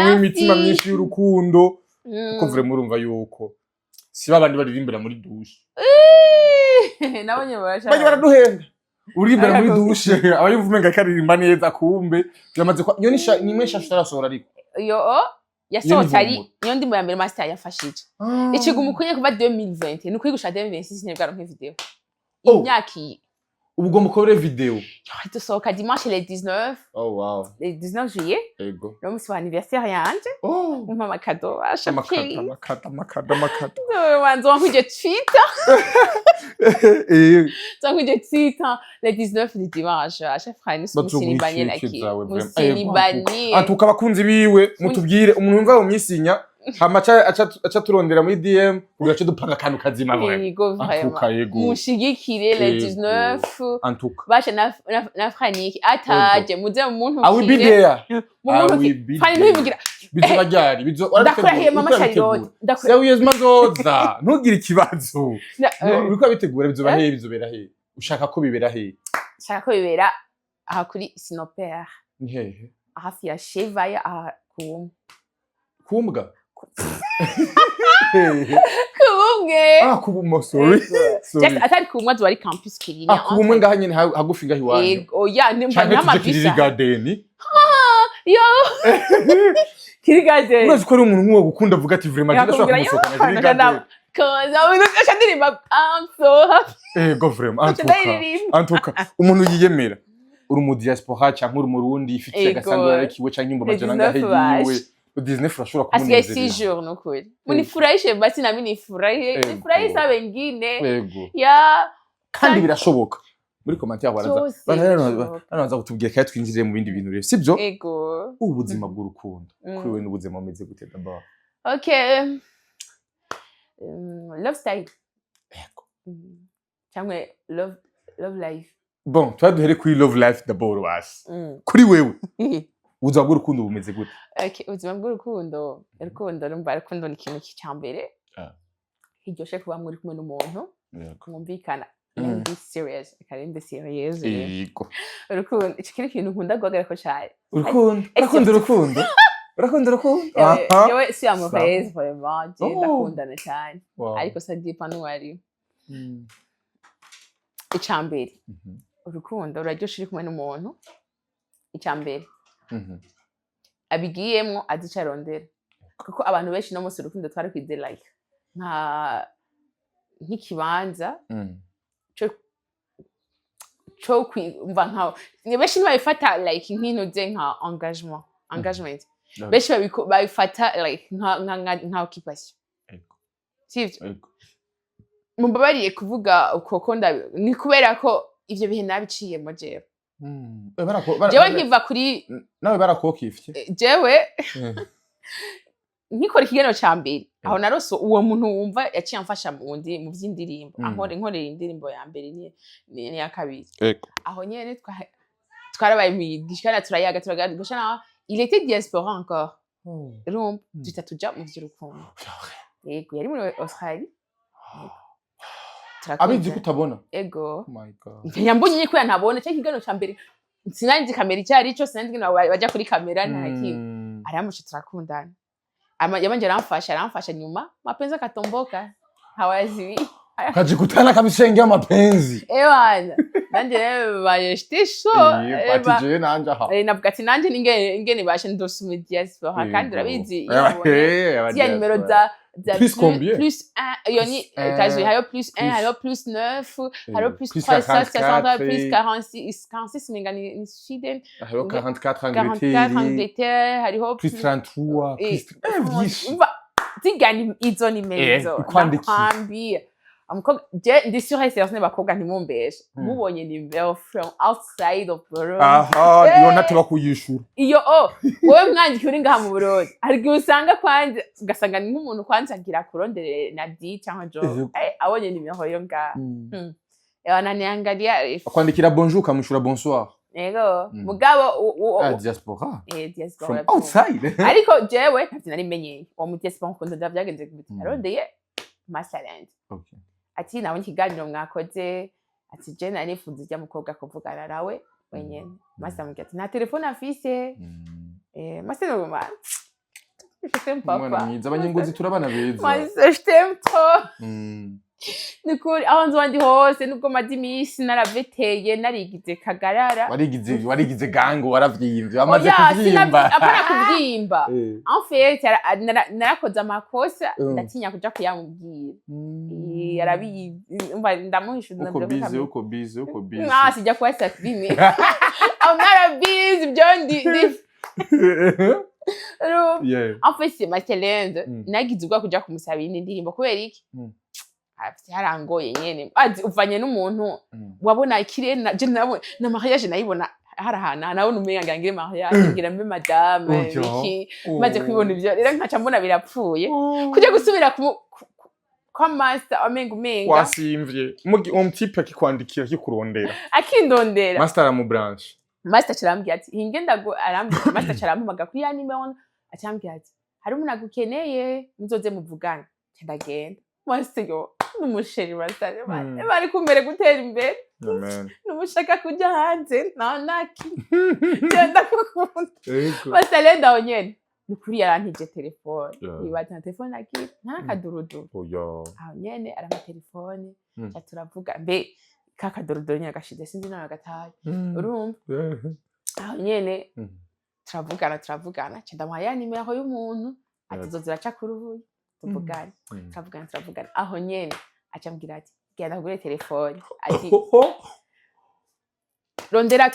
mu imitima myinshi y'urukundo kuko vure murumva yuko si babandi baririmbira muri douche nabonye baraduhenda uririmbira muri douche abayumva ngo akaririmba neza kumbe yamaze iyo ni imesha tutarasohora ariko yo yasohotse ari niyo ndimo ya mbere master yafashije ikigumu kunye kuva 2020 nuko igusha 2026 nebwaro nk'ivideo imyaka ubwo mukore video dusohoka dimanche le 19 wow le 19 juillet ego no musi wa anniversaire yanje umpa makado makado wanzo wankuje Twitter wankuje Twitter le 19 du dimanche à chaque fois nous musilibanye laki musilibanye atuka abakunzi biwe mutubwire umuntu wumva mu myisinya hamacha acha turondera muri DM ugace dupanga kantu kazima bwe atuka yego mushigikire le 19 antuka basha na Franiki ataje muze umuntu awibidea fani ntibigira bizoba ryari ndakurahiye mama Charlotte ndakurahiye mazoza ntugire ikibazo uriko abitegura bizoba he bizobera he ushaka ko bibera he shaka ko bibera aha kuri Sinopère ni hehe hafi ya Chevaya kumbwa kubumwe kubumo sorry atari kumwa zo ari campus kiri kubumwe ngaha nyene hagufi ngahi waje yego ya nimba n'amabisa garden yo kiri garden urazi ko ari umuntu nk'uwo gukunda avuga ati vraiment ndashaka kumusohokana kiri garden koza umuntu akadirimba I'm so happy go vraiment antuka umuntu yiyemera uri mu diaspora cyangwa uri mu Burundi ifite agasandura arikiwe cyangwa imbo majana ngahe yiwe Disney frashura kumunezeza. Asiye 6 jours nukuri. Munifurahishe basi na mimi nifurahisha wengine. Ya kandi birashoboka. Muri commentaire baraza kutubwira kandi twinjire mu bindi bintu rero. Sibyo? Ego. Ubuzima bw'urukundo. Kuri we n'ubuzima bumeze gute d'abord? Okay. Love style. Ego. Cyangwa love life. Bon, twaduhere kuri love life d'abord basi. Kuri wewe. Ubuzima bw'urukundo bumeze gute? Okay, ubuzima bw'urukundo, urukundo ni ikintu cyambere. Hiryoshe kuba muri kumwe n'umuntu. Kumvikana. Be serious, akarinde serious. Yego. Urukundo, ikintu nkunda guhagarara ko cyane. Urukundo. Yewe si amoureuse vraiment, ndakundana cyane. Ariko ça dépend n'uwari. Icyambere. Urukundo uraryoshe uri kumwe n'umuntu. Icyambere. Abigiyemwo azicarondera kuko abantu benshi no munsi urukundo twari kwize like nk'ikibanza cyo kwumva nkaho benshi ntibabifata like nk'intuze nka engagement benshi babifata like nka occupation sivyo mumbabariye kuvuga uko ni kubera ko ivyo bihe nabiciyemo jewe jewe nkiva kuri nawe barakokifye jewe nkikora ikiganiro ca mbere aho narose uwo muntu wumva yaciye amfasha mu vy'indirimbo nkorera indirimbo ya mbere ni ya kabiri aho nyene twarabaye mwigishana turayaga gushana il était diaspora encore rumba tutatuja mu vy'urukundo yego yari muri Australie abizi kutabona ego yambonye ko yantabona cyo kiganiro ca mbere sinanzi kamera icyari cyo sinanzi ngo bajya kuri kamera nta kintu aramushe turakundana yabanje aramfasha nyuma mapenzi akatomboka hawazi kajikutana kabisenge mapenzi ewana nanje bayeshite sho batije nanje aha navuga ati nanje ingene bashe ndosuma Diaspora kandi urabizi ya numero za plus 1 yoni kaje hayo plus 1 hayo plus 9 hayo plus 360 plus 46 mingani ni Sweden hayo 44 Angleterre hariho plus 33 plus tigani izo nimero kwambia Umukobwa ndi sûre certain bakobwa ntimumbeshe mubonye nimero from outside of Burundi iyo nateba kuyishura iyo wowe mwanjye uri ngaha mu Burundi ariko usanga kwanje ugasanga ni nk'umuntu kwanje agira kurondere na D cyangwa Jo abonye nimero yo ngaha ananiangalia akwandikira bonjour kamushura bonsoir ego mugabo Diaspora Diaspora from outside ariko jewe ntavyo nari menyeye uwo mu Diaspora nkunda ndavyagenze kubita arondeye masalend okay ati nabonye ikiganiro mwakoze ati je nari nifuza ijya mukobwa kuvugana nawe wenyene masa mubwira ati nta telefone afise masa no ma je t'aime papa mwiza abanyengozi turabana beza masa je t'aime trop nikuri aho nzwandi hose nubwo madimisi naraveteye narigize kagarara warigize gango waravyimvye amaze kuvyimba apana kuvyimba en fait narakoze amakosa ndatinya kuja kuyamubwira yarabi ndamuhisha uko busy sijya kwa sakvime I'm not busy byondi en fait c'est ma challenge nagize ubwo kuja kumusaba indi ndirimbo kubera iki byarangoye nyene uvanye n'umuntu wabona ikirere je na mariage nayibona harahana nabona umenga ngire mariage ngira mbe madame iki maze kwibona ivyo rero nkaca mbona birapfuye kuje gusubira kwa master amenga wasimvye umutipe akikwandikira kikurondera akindondera master mu branch master charambye ati hingenda go arambye master charamumaga kuri yanime acambye ati hari umuntu agukeneye muzoze muvugana ndagenda master yo n'umusheri basare bari kumere gutera imbere n'umushaka kujya hanze naki cyenda kukunda basare ndaho nyene nukuri yarantije telefone ibaza telefone aki nakadurudu aho nyene arama telefone cyaturavuga mbe kakadurudu nyene gashize sinzi nawe gataye urumva aho nyene turavugana cyandamaya nimero y'umuntu atuzozira ca kuruhuye tuvugana aho nyene acambwira ati genda kugura telefone ati rondera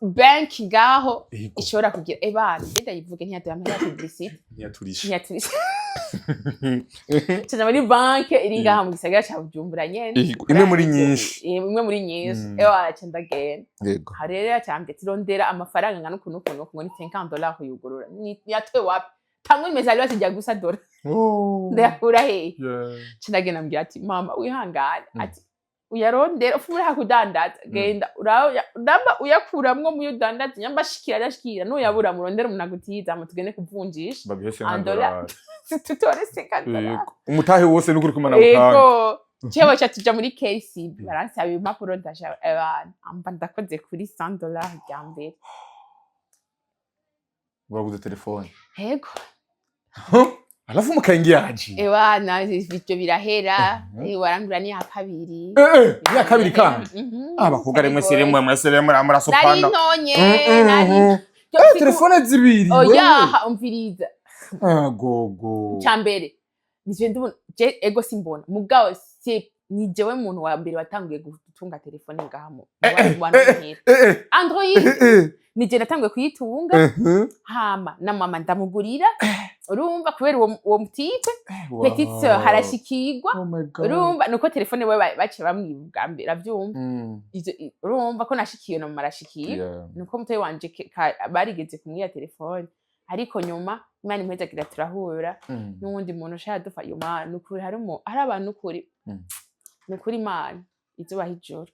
bank ngaho ishobora kugira ebana ndayivuge ntiyatera amahera publicity ntiyaturisha cyane muri bank iri ngaha mu gisagara ca Bujumbura nyene imwe muri nyinshi ebana cyandagenda yego harere acambye ati rondera amafaranga ngana ukuntu ngo ni $50 kuyugurura yatwe wapi tangu imezaliwa sija gusa dola ndakura he cinagenda mbwira ati mama wihangane ati uyarondera ufumura hakudandaza genda ndamba uyakuramwo mu yudandaza nyamba shikira nuyabura murondera umuntu agutiza mutugene kuvunjisha $1 tutore $50 umutahe wose n'ukuri kumana mutanga ego cewe cyatuja muri KCB baransaba impapuro ndaje abana amba ndakoze kuri $100 rya mbere waguze telefone ego alafu mukaingiaje ewana ivyo birahera warangura ni yakabiri ya kabiri kandi abakobwa rimwe seremwe murasopana nari ntonye telefone zibiri oya umviriza gogo cyambere nivyo ndubona je ego simbona mugabo se ni jewe muntu wa mbere watanguye gutunga telefone ngahamo Android nije natanguye kuyitunga hama na mama ndamugurira urumva kubera uwo mutipe petite sœur harashikirwa urumva nuko telefone we bace bamwibuga mbere avyumva urumva ko nashikiye no marashikira nuko mutaye wanje barigeze kumwiya telefone ariko nyuma imana impeza kira turahura n'undi muntu ushaka dufa yuma nukuri hari abantu ukuri nukuri imana izubaho ijoro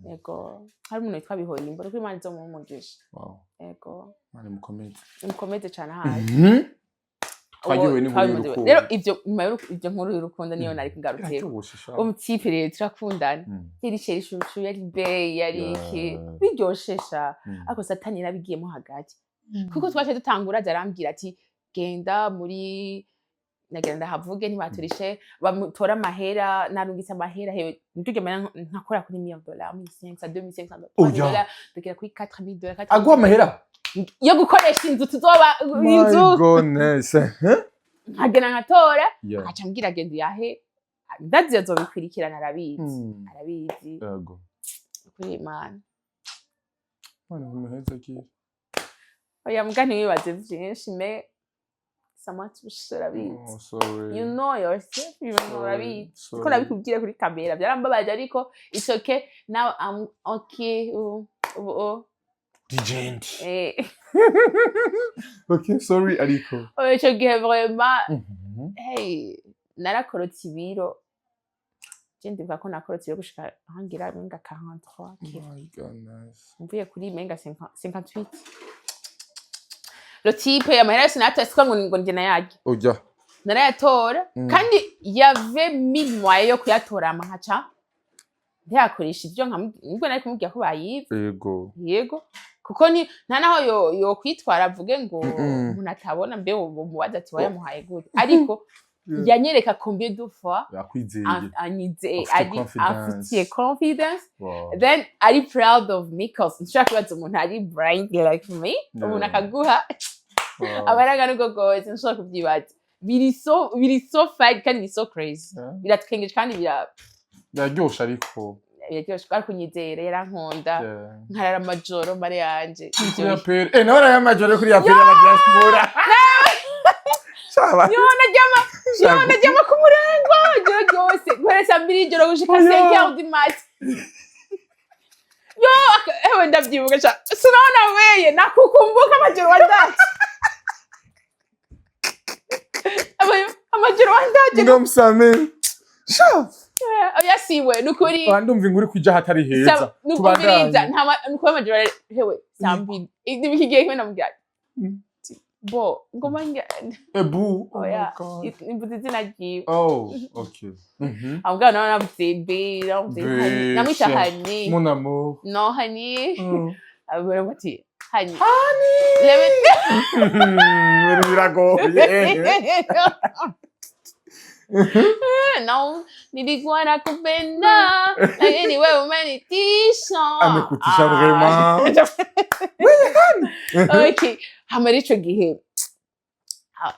yego hari umuntu witwa Bihoyimbo nukuri imana izo mu mugisha yego mane mukomeze cyane hayi twagiwe n'inkuru y'urukundo rero ivyo nkuru y'urukundo niyo nari kugarukira umutipe rero turakundana iri sheri shushu yari bay yari iki biryoshesha ako satani yarabigiyemo hagati kuko twaje dutangura zarambwira ati genda muri nagenda havuge ntibaturishe bamutora amahera narungitse amahera hewe nituje mana nkakora kuri $1,000 $1,500 $2,500 dukira kuri $4,000 agwa amahera yo gukoresha inzu tuzoba inzu goodness nkagena nkatora akaca mbwira genda yahe ndazi azobikurikirana arabizi yego kuri Imana umuheza ki oya mugani wibaze vyinshi me samati ushora bizi you know yourself you know rabizi ko nabikubwira kuri kamera byarambabaje ariko it's okay now I'm okay Digent. Okay, sorry ariko. Oyo gihe vraiment hey narakorotse ibiro. Je ndivuga ko nakorotse ibiro gushika hangira menga 43 kg. My goodness. Mvuye kuri menga 58. Le type ya mahera sinata siko ngo nje nayage. Oja. Narayatora kandi yave 1000 mois yo kuyatora amahaca. Ntiyakoresha ibyo nkamubwo nari kumubwira ko bayive. Yego. Kuko ni nta naho yo kwitwara avuge ngo umuntu atabona mbe umubaza ati wayamuhaye gute ariko yanyereka combien de fois anyizeye ari afitiye confidence then ari proud of me cause nshaka kubaza umuntu ari brain like me umuntu akaguha abaraga nugo goze nshaka kubyibaza biri so fun kandi biri so crazy biratwengeje kandi biraryosha ariko yagiye kunyizera yarankunda nkarara amajoro mare yanje kuri apere nawe ara amajoro kuri apere ya Diaspora yona jama ku murengo joro ryose guhera 2 joro gushika 5 du mat yo ewe ndavyibuka cha sinaona weye nakukumbuka amajoro wandaje amajoro wandaje ngomsame sha oya siwe nukuri ndumva inguri kujya hatari heza tubandiriza nuko amajoro hewe sambi ibikigiye kwenda mugya bo ngoma ebu oya imbuzi zinagiye okay amugana naona mtebe namwita hani mon amour no hani abura bati hani biragoye no nilikuwa nakupenda lakini wewe umenitisha amekutisha vraiment okay hamari ico gihe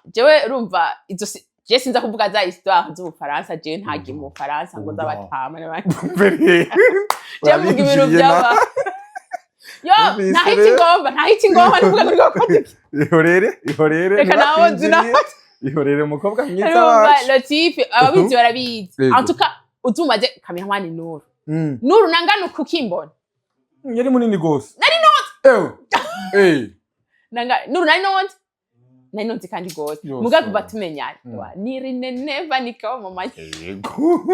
jewe urumva izo je sinza kuvuga za histoire z'Ubufaransa je ntagiye mu Faransa ngo zabatama n'abandi je mvuga ibintu byaba yo ntahiti ngomba nuvuga ngo rikokote ihorere reka nawo zina ihorere umukobwa mwiza wacu le type ababizi barabizi en tout cas utumaze cameraman Nuru nangana kukimbona yari munini gose nari not Nuru nari not kandi gose muga kuba tumenyana niri neva nikawa mama yego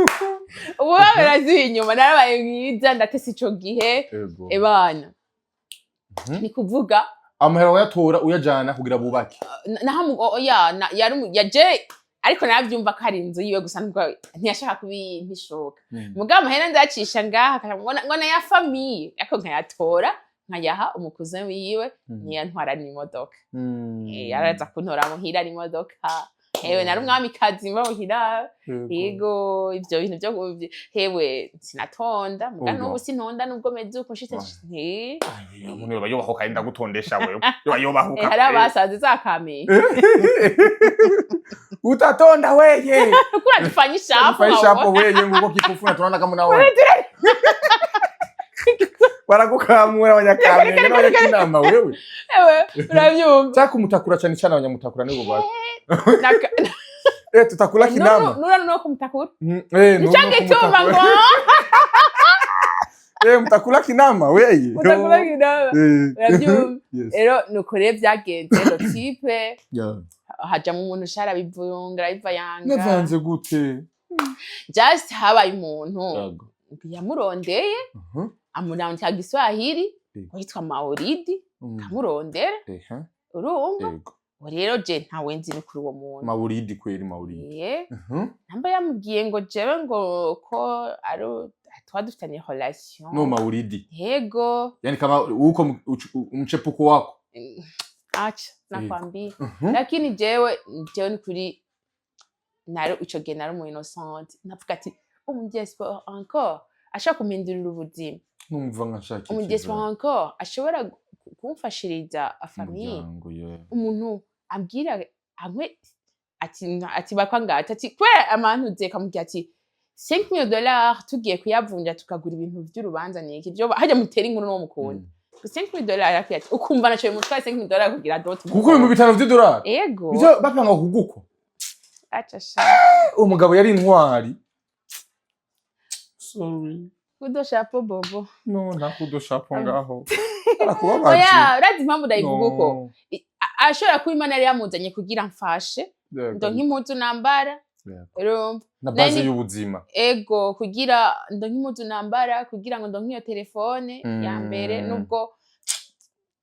ubu barazi inyuma narabaye mwiza ndatese ico gihe ebana ni kuvuga amahera wayatora uyajana kugira bubake yaje ariko nabyumva ko ari inzu yiwe gusa ntiyashaka kubintishoka muga amahera ndacisha ngaha ngo na ya famille ako nkayatora nkayaha umukuze wiwe ntiyantwara n'imodoka yaraza kuntora muhira n'imodoka hewe nari umwamikazi muhira yego ivyo bintu byo hewe sinatonda muga n'ubu sintonda nubwo meze uko nshitse umuntu bayobaho kandi gutondesha wewe bayobahuka hari abasazi zakame utatonda weye kura dufanye shapo weye nguko kikufuna tunaona kama nawe baragukamura abanyakamenge n'abanyakinama wewe urabyumva cyakumutakura cyane cyane abanyamutakura nibo bati tutakula kinama nura no kumutakura nichange cyuma ngo mutakula kinama weye mutakula kinama urabyumva rero nukore byagenze lo type haja mu muntu shara bivunga biva yanga navanze gute just habaye umuntu yamurondeye amurandika Giswahili witwa Mauridi kamurondera urumva rero je ntawe nzi kuri uwo muntu Mauridi kweri Mauridi namba yamubwiye ngo jewe ngo ko aro twadufitanye relation no Mauridi yego yani kama uko umchepuko wako acha nakwambia lakini jewe ni kuri naro ico gihe nari mu innocent navuga ati Diaspora encore ashaka kumindurira ubuzima numva nkashaka Diaspora encore ashobora kumfashiriza famille umuntu ambwira amwe ati bakwangata ati kwera amantu zeka mubwira ati $5,000 tugiye kuyavunja tukagura ibintu by'urubanza niki byo hajya mutera inkuru no mukunda $5,000 yakati ukumva naco mutwaye $5,000 kugira dot kuko mu bitaro by'idolari yego byo bapanga kuguko acha sha umugabo yari intwari sorry kudo chapeau bobo no nta kudo chapeau ngaho arakubabaje oya urazi impamvu ndayivuga uko ashobora kuba Imana yari yamuzanye kugira mfashe ndonke impuzu nambara na base y'ubuzima ego kugira ndonke impuzu nambara kugira ngo ndonke iyo telefone ya mbere nubwo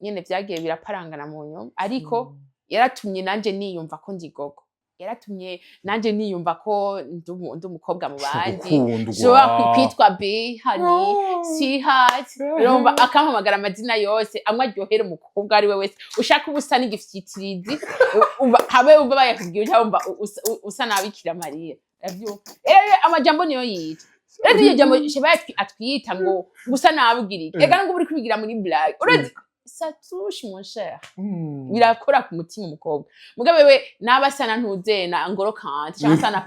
nyene vyagiye biraparangana mu nyuma ariko yaratumye nanje niyumva ko ndigogo yaratumye nanje niyumva ko ndi umukobwa mu bandi shobora kwitwa B honey sweetheart urumva akampamagara amazina yose amwe aryohera umukobwa ari we wese ushaka ubusa n'igifyitirizi habe umva bayakubwiye cyangwa usa nabikira Maria ravyo amajambo niyo yita rero jambo shebaya atwita ngo gusa nabugirike ega ngo uri kubigira muri blague uretse ça touche mon cher birakora ku mutima umukobwa mugabe we nabasana ntuzena ngoro kanti cyangwa sana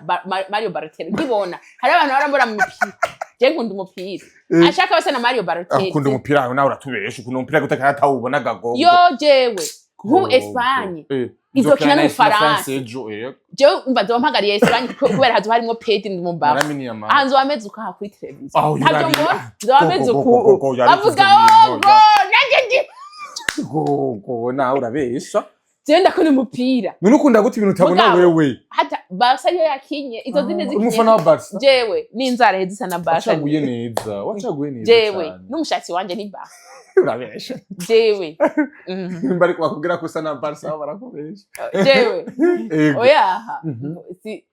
Mario Balotelli ngibona hari abantu barambora mu mupira je nkunda umupira ashaka basana Mario Balotelli akunda umupira nawe uratubesha ukunda umupira gutakara atawubona gago yo jewe nku Espagne izokina mu France je umva dompagariye Espagne kubera hazo harimo Pedri mu mba hanzo ameze ukaha kuri televiziyo ntabyo mbona doameze ku bavuga ngo nanje go nawe urabesha Zenda ko umupira none ukunda gute ibintu utabona wewe hata Barca yo yakinye izo zine zikinye umufana wa Barca jewe n'inzara hezisa na Barca wacaguye neza jewe n'umushatsi wanje ni Barca urabesha jewe bari kubakubwira ko usa na Barca barakubesha jewe oya si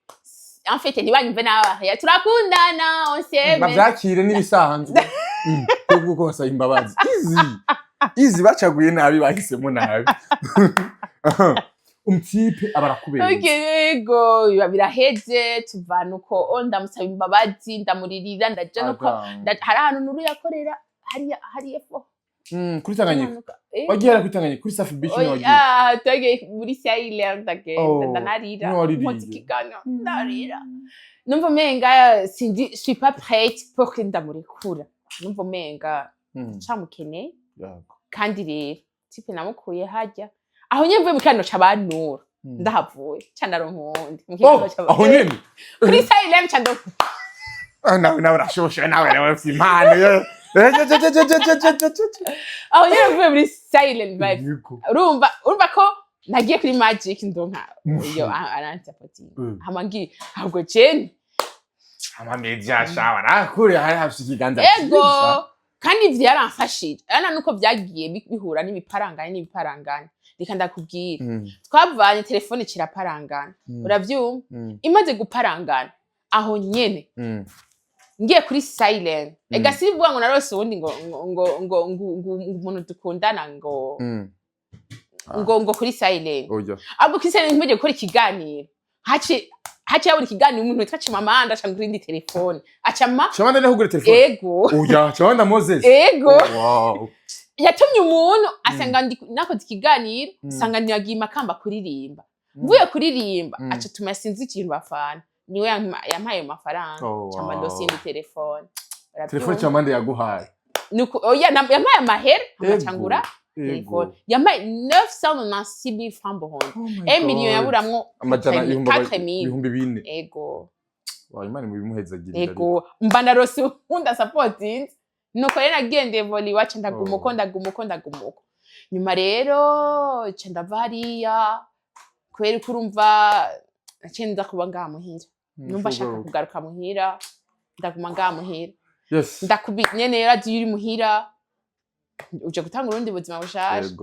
en fait ntibanyumve n'abahe turakundana on s'aime bavyakire n'ibisanzwe kuko basa imbabazi izi bacaguye nabi bahisemo nabi umtipe abarakubera yego biraheze tuvana uko ndamusaba imbabazi ndamuririra ndaje nuko hari ahantu nuru yakorera hari efo kuri Tanganyika wagiye kuri kuri Safi Beach no wagiye twege muri Sailor ndagenda ndanarira muzikigana ndarira numva menga sindi suis pas prête pour que ndamurekura numva menga camukene kandi rero tipe namukuye hajya aho nyemve mu kano c'abanura ndahavuye cyandaronkundi aho nyene kuri Sailor cyando nawe urashoshe nawe impano aho nyemve muri Silent Vibe urumva ko nagiye kuri Magic ndonka yo aranta poti hamangi ahubwo Jane media shawara kuri hari hafisikiganza ego kandi vyaramfashije ana nuko vyagiye bihura n'ibiparangana reka ndakubwira twavanye telefone kiraparangana uravyumva imaze guparangana aho nyene ngiye kuri Silent ega sivuga ngo narose ubundi ngo umuntu dukundana ngo kuri Silent abo kuri Silent mpeje gukora ikiganiro haci yaburi ikiganiro umuntu witwa Chimamanda aca kuri ndi telefone Chimamanda ne kugura telefone ego oya Chimamanda Moses ego wow yatumye umuntu asanga nakoze ikiganiro sanga nyagiye makamba kuririmba mvuye kuririmba aca tumasinzi ikintu bafana niwe yampaye amafaranga cyangwa dossier ndi telefone Chimamanda yaguhaye nuko oya yampaye amahera amacangura telefone yampaye 996,000 francs Burundi 1 million yaburamwo amajana 4,000 ego wa imana mu bimuhezagirira ego mbana rose unda supporting nuko rero nagendeye volley wacu ndagumuko nyuma rero ndava hariya kweri kurumva nacenda kuba ngamuhira numva shaka kugaruka muhira ndaguma ngamuhira yes ndakubinye radio iri muhira uje gutanga urundi buzima bushaje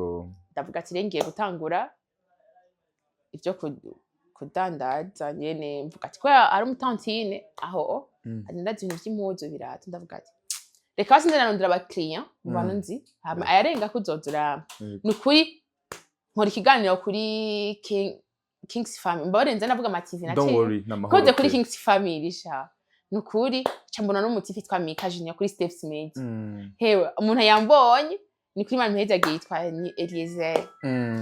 ndavuga ati rengiye gutangura ibyo kudandaza nyene mvuga ati kwa ari umutantine aho agenda ibintu by'impuzu birata ndavuga ati reka basi ndarondera aba client mu bantu nzi ayarenga kuzozura nukuri nkora ikiganiro kuri King's Family mbarenze navuga amativi na Don't worry, namahoro. Koze kuri King's Family sha nukuri cambona n'umutifi twa Mika Junior kuri Steps Made hewe umuntu yambonye ni kuri mani mpeja gitwa ni Eliezer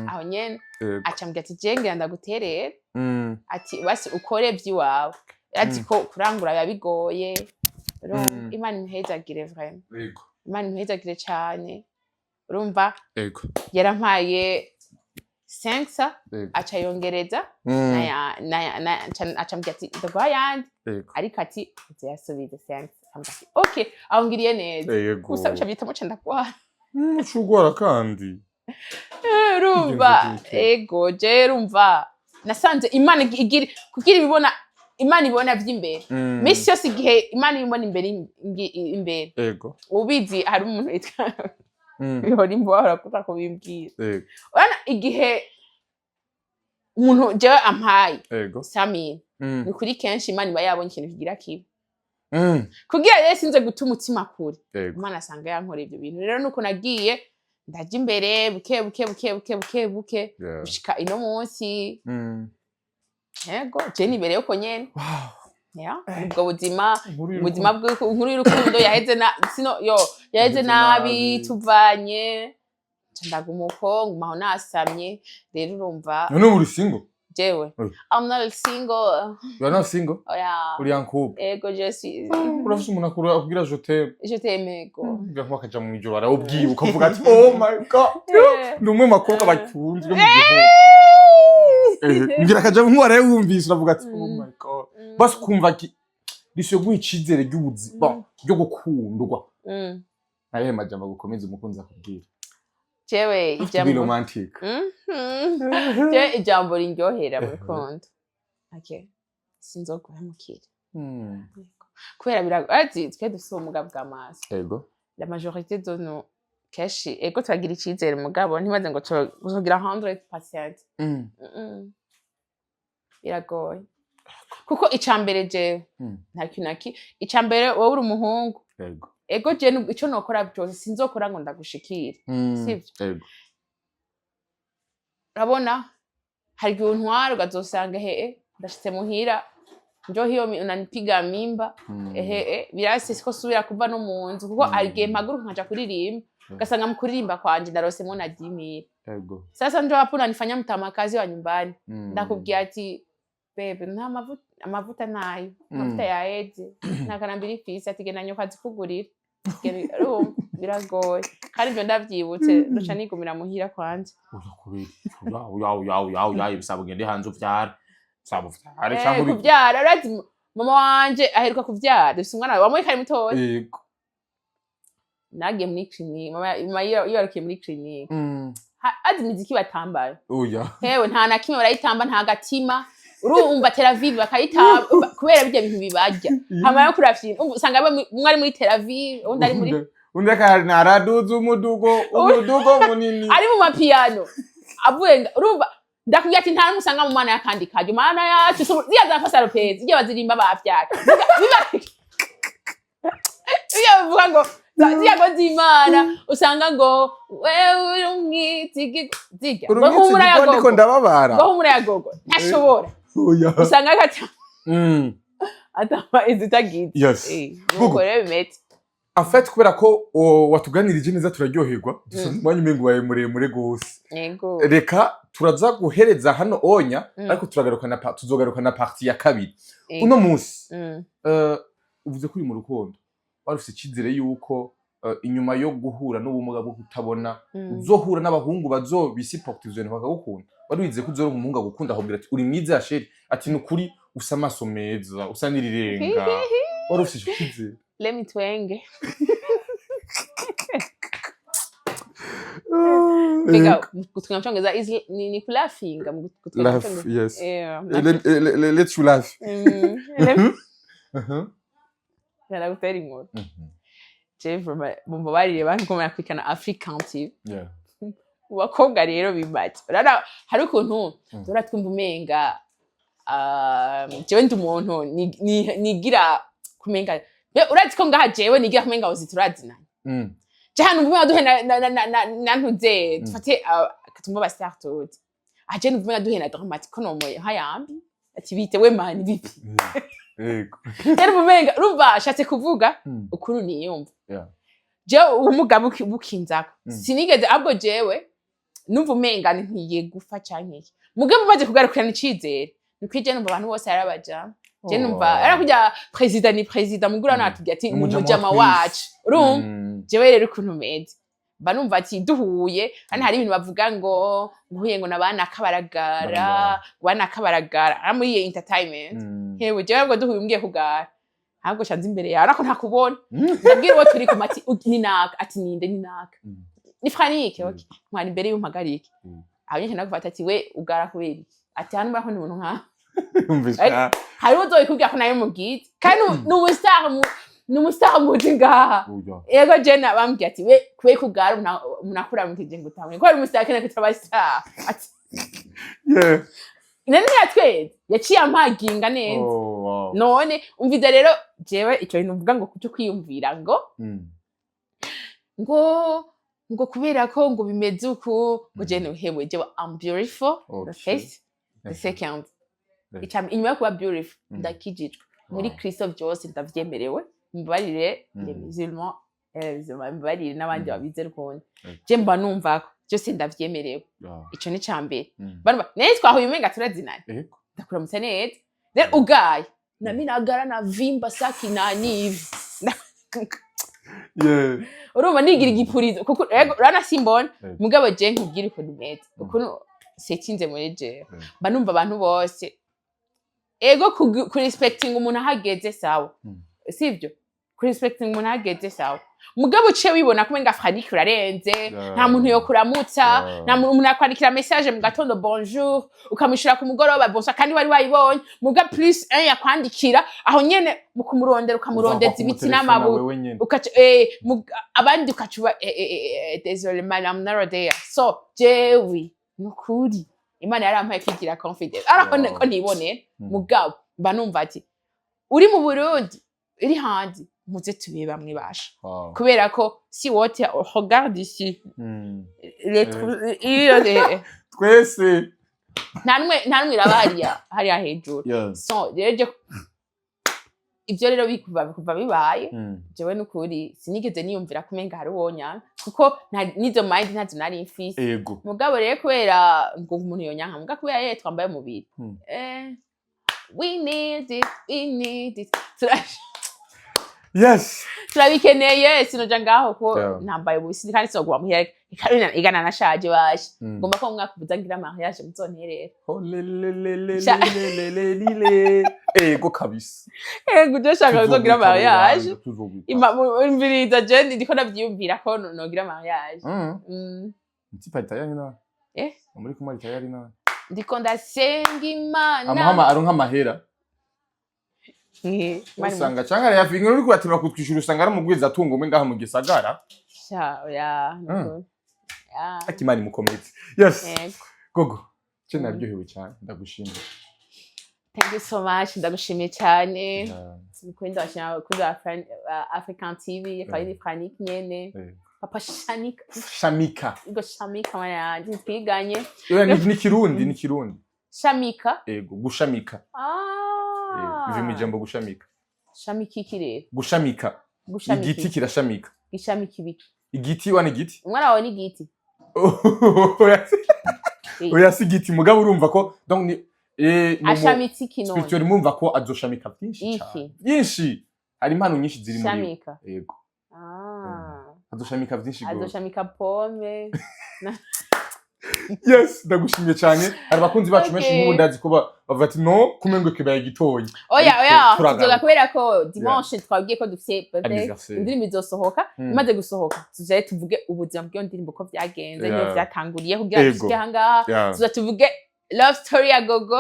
aho nyene acambwira ati jenge ndaguterera ati basi ukore by'iwawe ati ko kurangura yabigoye Imana imhezagire vraiment Imana imhezagire cyane urumva yarampaye 5 aca yongereza acambwira ati ndagwayandi ariko ati uzayasubiza 5 ati okay awungiriye neza gusa ucabyitamo cyane ndakwa Shugora kandi urumva ego je urumva nasanze Imana kugira ibibona Imana ibona by'imbere misi yose igihe Imana ibona imbere ego ubizi hari umuntu yitwa bihora imbora kuta ko bimbwira urana igihe umuntu je ampaye Sami ni kuri kenshi Imana iba yabonye ikintu kigira kibi kugira rero sinze guta umutima kure Imana asanga yankora ibyo bintu rero nuko nagiye ndaje imbere buke gushika ino munsi yego je ni imbere yuko nyene ubwo buzima bw'inkuru y'urukundo yaheze nabi tuvanye ndaga Umukozi maho nasamye rero urumva none uri single jewe I'm not single. You are not single? Oh yeah. Uri en couple? Ego je suis. Urafise umuntu akubwira je t'aime. Je t'aime ego. Ngako bakaja mu ijoro arabwiye ukavuga ati oh my god. Numwe makobwa bakunzwe mu gihugu. Ngira kaja mu wara yumvise uravuga ati oh my god. Bas kumva ki risho gwicizere ry'ubuzi. Bon, ryo gukundwa. Naye majambo gukomeza umukunzi akubwira. Jewe ijambo romantic. Jewe ijambo rinjohera mu rukundo. Okay. Sinzoguhemukira. Kubera birazi twe dufite ubumuga bw'amaso. Ego. La majorité de nos keshi ego twagira icizere mugabo ntibaze ngo tuzogira 100%. Biragoye. Kuko icambere je nta kinaki icambere wowe uri umuhungu. Ego. Ego je ico nokora byose sinzokora ngo ndagushikira. Sivyo? Ego. Urabona hari igihe untwara ugazosanga ndashitse muhira njo hiyo unanipiga mimba birase siko subira kuva no mu nzu kuko arigihe mpaguruka nkaja kuririmba ugasanga mu kuririmba kwanje ndarosemo na 10,000. Ego. Sasa njo hapo unanifanya mtamakazi wa nyumbani ndakubwira ati bebe nta amavuta nayo amavuta yaeze nakanambira ifisi ati genda nyoka zikugurira biragoye kandi byo ndavyibutse ruca nigumira muhira kwanje ya ibisabo gende hanze uvyara sabo vyara cyangwa kuvyara urazi mama wanje aheruka kuvyara dufite umwana wamwe kari mutoya yego nagiye muri clinique mama yarukiye muri clinique azi imiziki batambaye oya hewe nta na kimwe barayitamba nta gatima urumva Tel Aviv bakayitamba kubera bijya bintu bibarya hama yo kurafyina usanga umwe ari muri Tel Aviv undi ari muri undi akari naraduza umudugo munini ari mu mapiano avuye urumva ndakubwira ati nta musanga mu mana yakandi kaje mana yacu ziyaza fasa Lopez igiye bazirimba bavyaka bivuga ngo ziyago z'Imana usanga ngo wewe uri umwitigi ziga ngo humura yagogo ndiko ndababara ngo humura yagogo ntashobora usanga gata atama izitagize nuko rero bimete en fait kubera ko watuganirije neza turaryoherwa dusanzwe umengo waye muremure gose yego reka turaza guhereza hano onya ariko tuzogaruka na partie ya kabiri uno munsi uvuze kuri mu rukundo warufise ikizere yuko inyuma yo guhura n'ubumuga bwo kutabona uzohura n'abahungu bazobisiportize bakagukunda waruyize ko uzoronka umuhungu agukunda ahubira ati uri mwiza ya sheri ati nukuri usa amaso meza usa n'irirenga warufise ikizere Lemi twenge. Biga kutunga mchongeza ni kulafinga kutunga mchongeza. Yes. Let you laugh. Yala gutera inkuru. Je bumva barire bantu ko yakwikana African TV. Yeah. Ubakobwa rero bibaje. Rara hari ukuntu dora twumva umenga jewe ndi umuntu nigira kumenga urazi ko ngaha jewe nigira kumenga uzi turazinanye je hano mbume waduhe na ntuze dufate katumba ba star tot aje nuvumenya duhena dramatique ko nomoye hayambi ati bite we mani bipi yego yari mumenga rumva ashatse kuvuga ukuru niyumva je umugabo bukinzako sinigeze abwo jewe numva umenga ntiye gufa canke mugabo baje kugarukana icizere nikwije numva abantu bose arabaja je numva era kujya president mugura natubye ati umujama wacu jewe rero ukuntu meze mba numva ati duhuye kandi hari ibintu bavuga ngo nguhuye ngo nabana kabaragara ari muri entertainment hewe jewe ngo duhuye umbwiye kugara ntabwo shanze imbere yawe ariko ntakubona ndabwira uwo turi kumati ni naka ati ninde ni naka ni franike okay mwana imbere y'umpagarike abanye nagufata ati we ugara kubera ati hano mbaho ni umuntu nka hari uzoyikubwira ko nayo mugite kandi n'umustar muzi ngaha yego jena bambwiye ati we kwe kugara munakura mukije ngutamwe ko ari umustar kene kutaba star ati nene yatweze yaciye ampaginga neza none umvize rero jewe ico bintu mvuga ngo cyo kwiyumvira ngo kubera ko ngo bimeze uko ngo jene hewe jewe I'm beautiful the first the second inyuma yo kuba beautiful ndakijijwe muri Kristo byose ndavyemerewe mbabarire les musulmans mbabarire n'abandi babize rukundo je mba numva ko byose ndavyemerewe ico ni cambere bano nese twahuye umenga turazinana ndakuramutse neza rero ugaye nami nagara na vimba saki na nivi urumva nigira igipurizo kuko rana simbona mugabo je nkubwira ukuntu meze ukuntu setinze muri je mba numva abantu bose ego ku respecting umuntu ahageze sawa sivyo ku respecting umuntu ahageze sawa mugabo uce wibona kumenga Franike urarenze nta muntu yo kuramutsa nta muntu akwandikira message mu gatondo bonjour ukamishura ku mugoroba bonsoir kandi wari wayibonye muga plus un yakwandikira aho nyene mu kumurondera ukamurondeza ibiti n'amabu abandi ukacuba désolé madame Naronse so jewe nukuri Imana yarampaye kwigira confidence arako ko nibone mugabo mba numva ati uri mu Burundi iri hanze muze tube bamwe basha kubera ko si wote regarde ici twese ntanwe irabariya hariya hejuru so rero ivyo rero bikuva bibaye jewe nukuri sinigeze niyumvira kumenga hari wonya kuko nizo mind ntazo nari mfise mugabo rero kubera ngo umuntu yonyanka muga kubera yeye twambaye umubiri we need it yes turabikeneye sinoja ngaho ko ntambaye ubisi kandi sogwa muhera igana nashaje baje ngomba ko mwaka kubuzagira mariage muzonterera go kabisa ego shaka kuzogira mariage imviriza je ndiko navyumvira ko nogira mariage ntipa itayari na muri kumari itayari na ndiko ndasenga Imana amahama aronka mahera usanga cyangwa ya finga uri kubatura kutwishura usanga ari mugwiza atungo umwe ngaha mu gisagara akimani mukometse yes gogo cyo naryohewe cyane ndagushimira thank you so much ndagushimiye cyane mukwenda bashaka kuri African TV kandi Franike nyene papa Shamika igo Shamika mwana twiganye ni kirundi Shamika ego gushamika bivi mu jambo gushamika shamiki kirere gushamika igiti kirashamika gishamika ibiki igiti wane igiti umwana wawe ni igiti oya si igiti mugabo urumva ko donc ni ashamitsi kino spirituel mumva ko azoshamika byinshi hari impano nyinshi ziri muri yego azoshamika byinshi go azoshamika pome yes ndagushimye cyane hari bakunzi bacu menshi nk'ubu ndazi ko bavuga ati no kumengo kibaye gitoyi oya tuzoga kubera ko dimanche twabwiye ko dufite indirimbo izosohoka imaze gusohoka tuzaye tuvuge ubuzima bw'iyo ndirimbo ko byagenze niyo byatanguriye kugira dushike hangaha tuza tuvuge love story ya gogo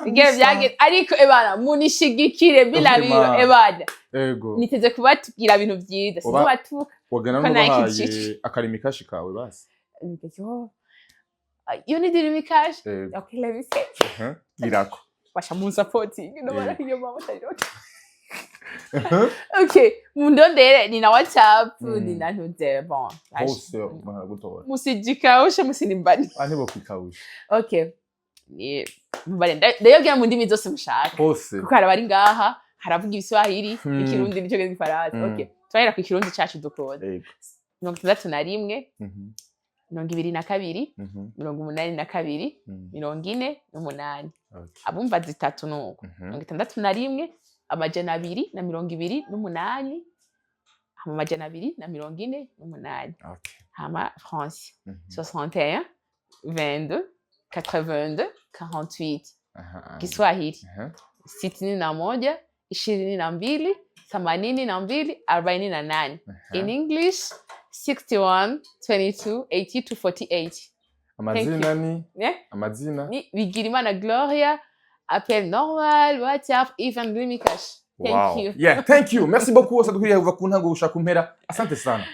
bigere byagenze ariko ebana munishigikire bilabiro ebana niteze kubatubwira ibintu byiza sinubatuka wagana n'ubahaye akarimi kashi kawe basi you need to be cash okay let me say girako washa mu supporting no bara hiyo mama tayiro Okay, mundondere ni na WhatsApp ni na ntuze bon. Hose baragutora. Musijikausha musinimbani. Anibo kwikausha. Okay. Mbale ndayobya mu ndimi zose mushaka. Hose. Kuko harabari ngaha haravuga ibiswahili, ikirundi nico gifaransa. Okay. Twahera ku kirundi cacu dukora. 61, 22, 82, 48. Abumva zitatu nuko. 61, amajana 228, amajana 248. Hama France. 61, 22, 82, 48. Kiswahili. 61, 22, 82, 48. In English, 61, 22, 80 to 48. Amazina ni? Yeah? Amazina? Ni Bigirimana Gloria, appel normal, WhatsApp, even Glimikash. Thank you. Yeah, thank you. Merci beaucoup. Sadukuriya uva ku ntango gushaka kumpera. Asante sana.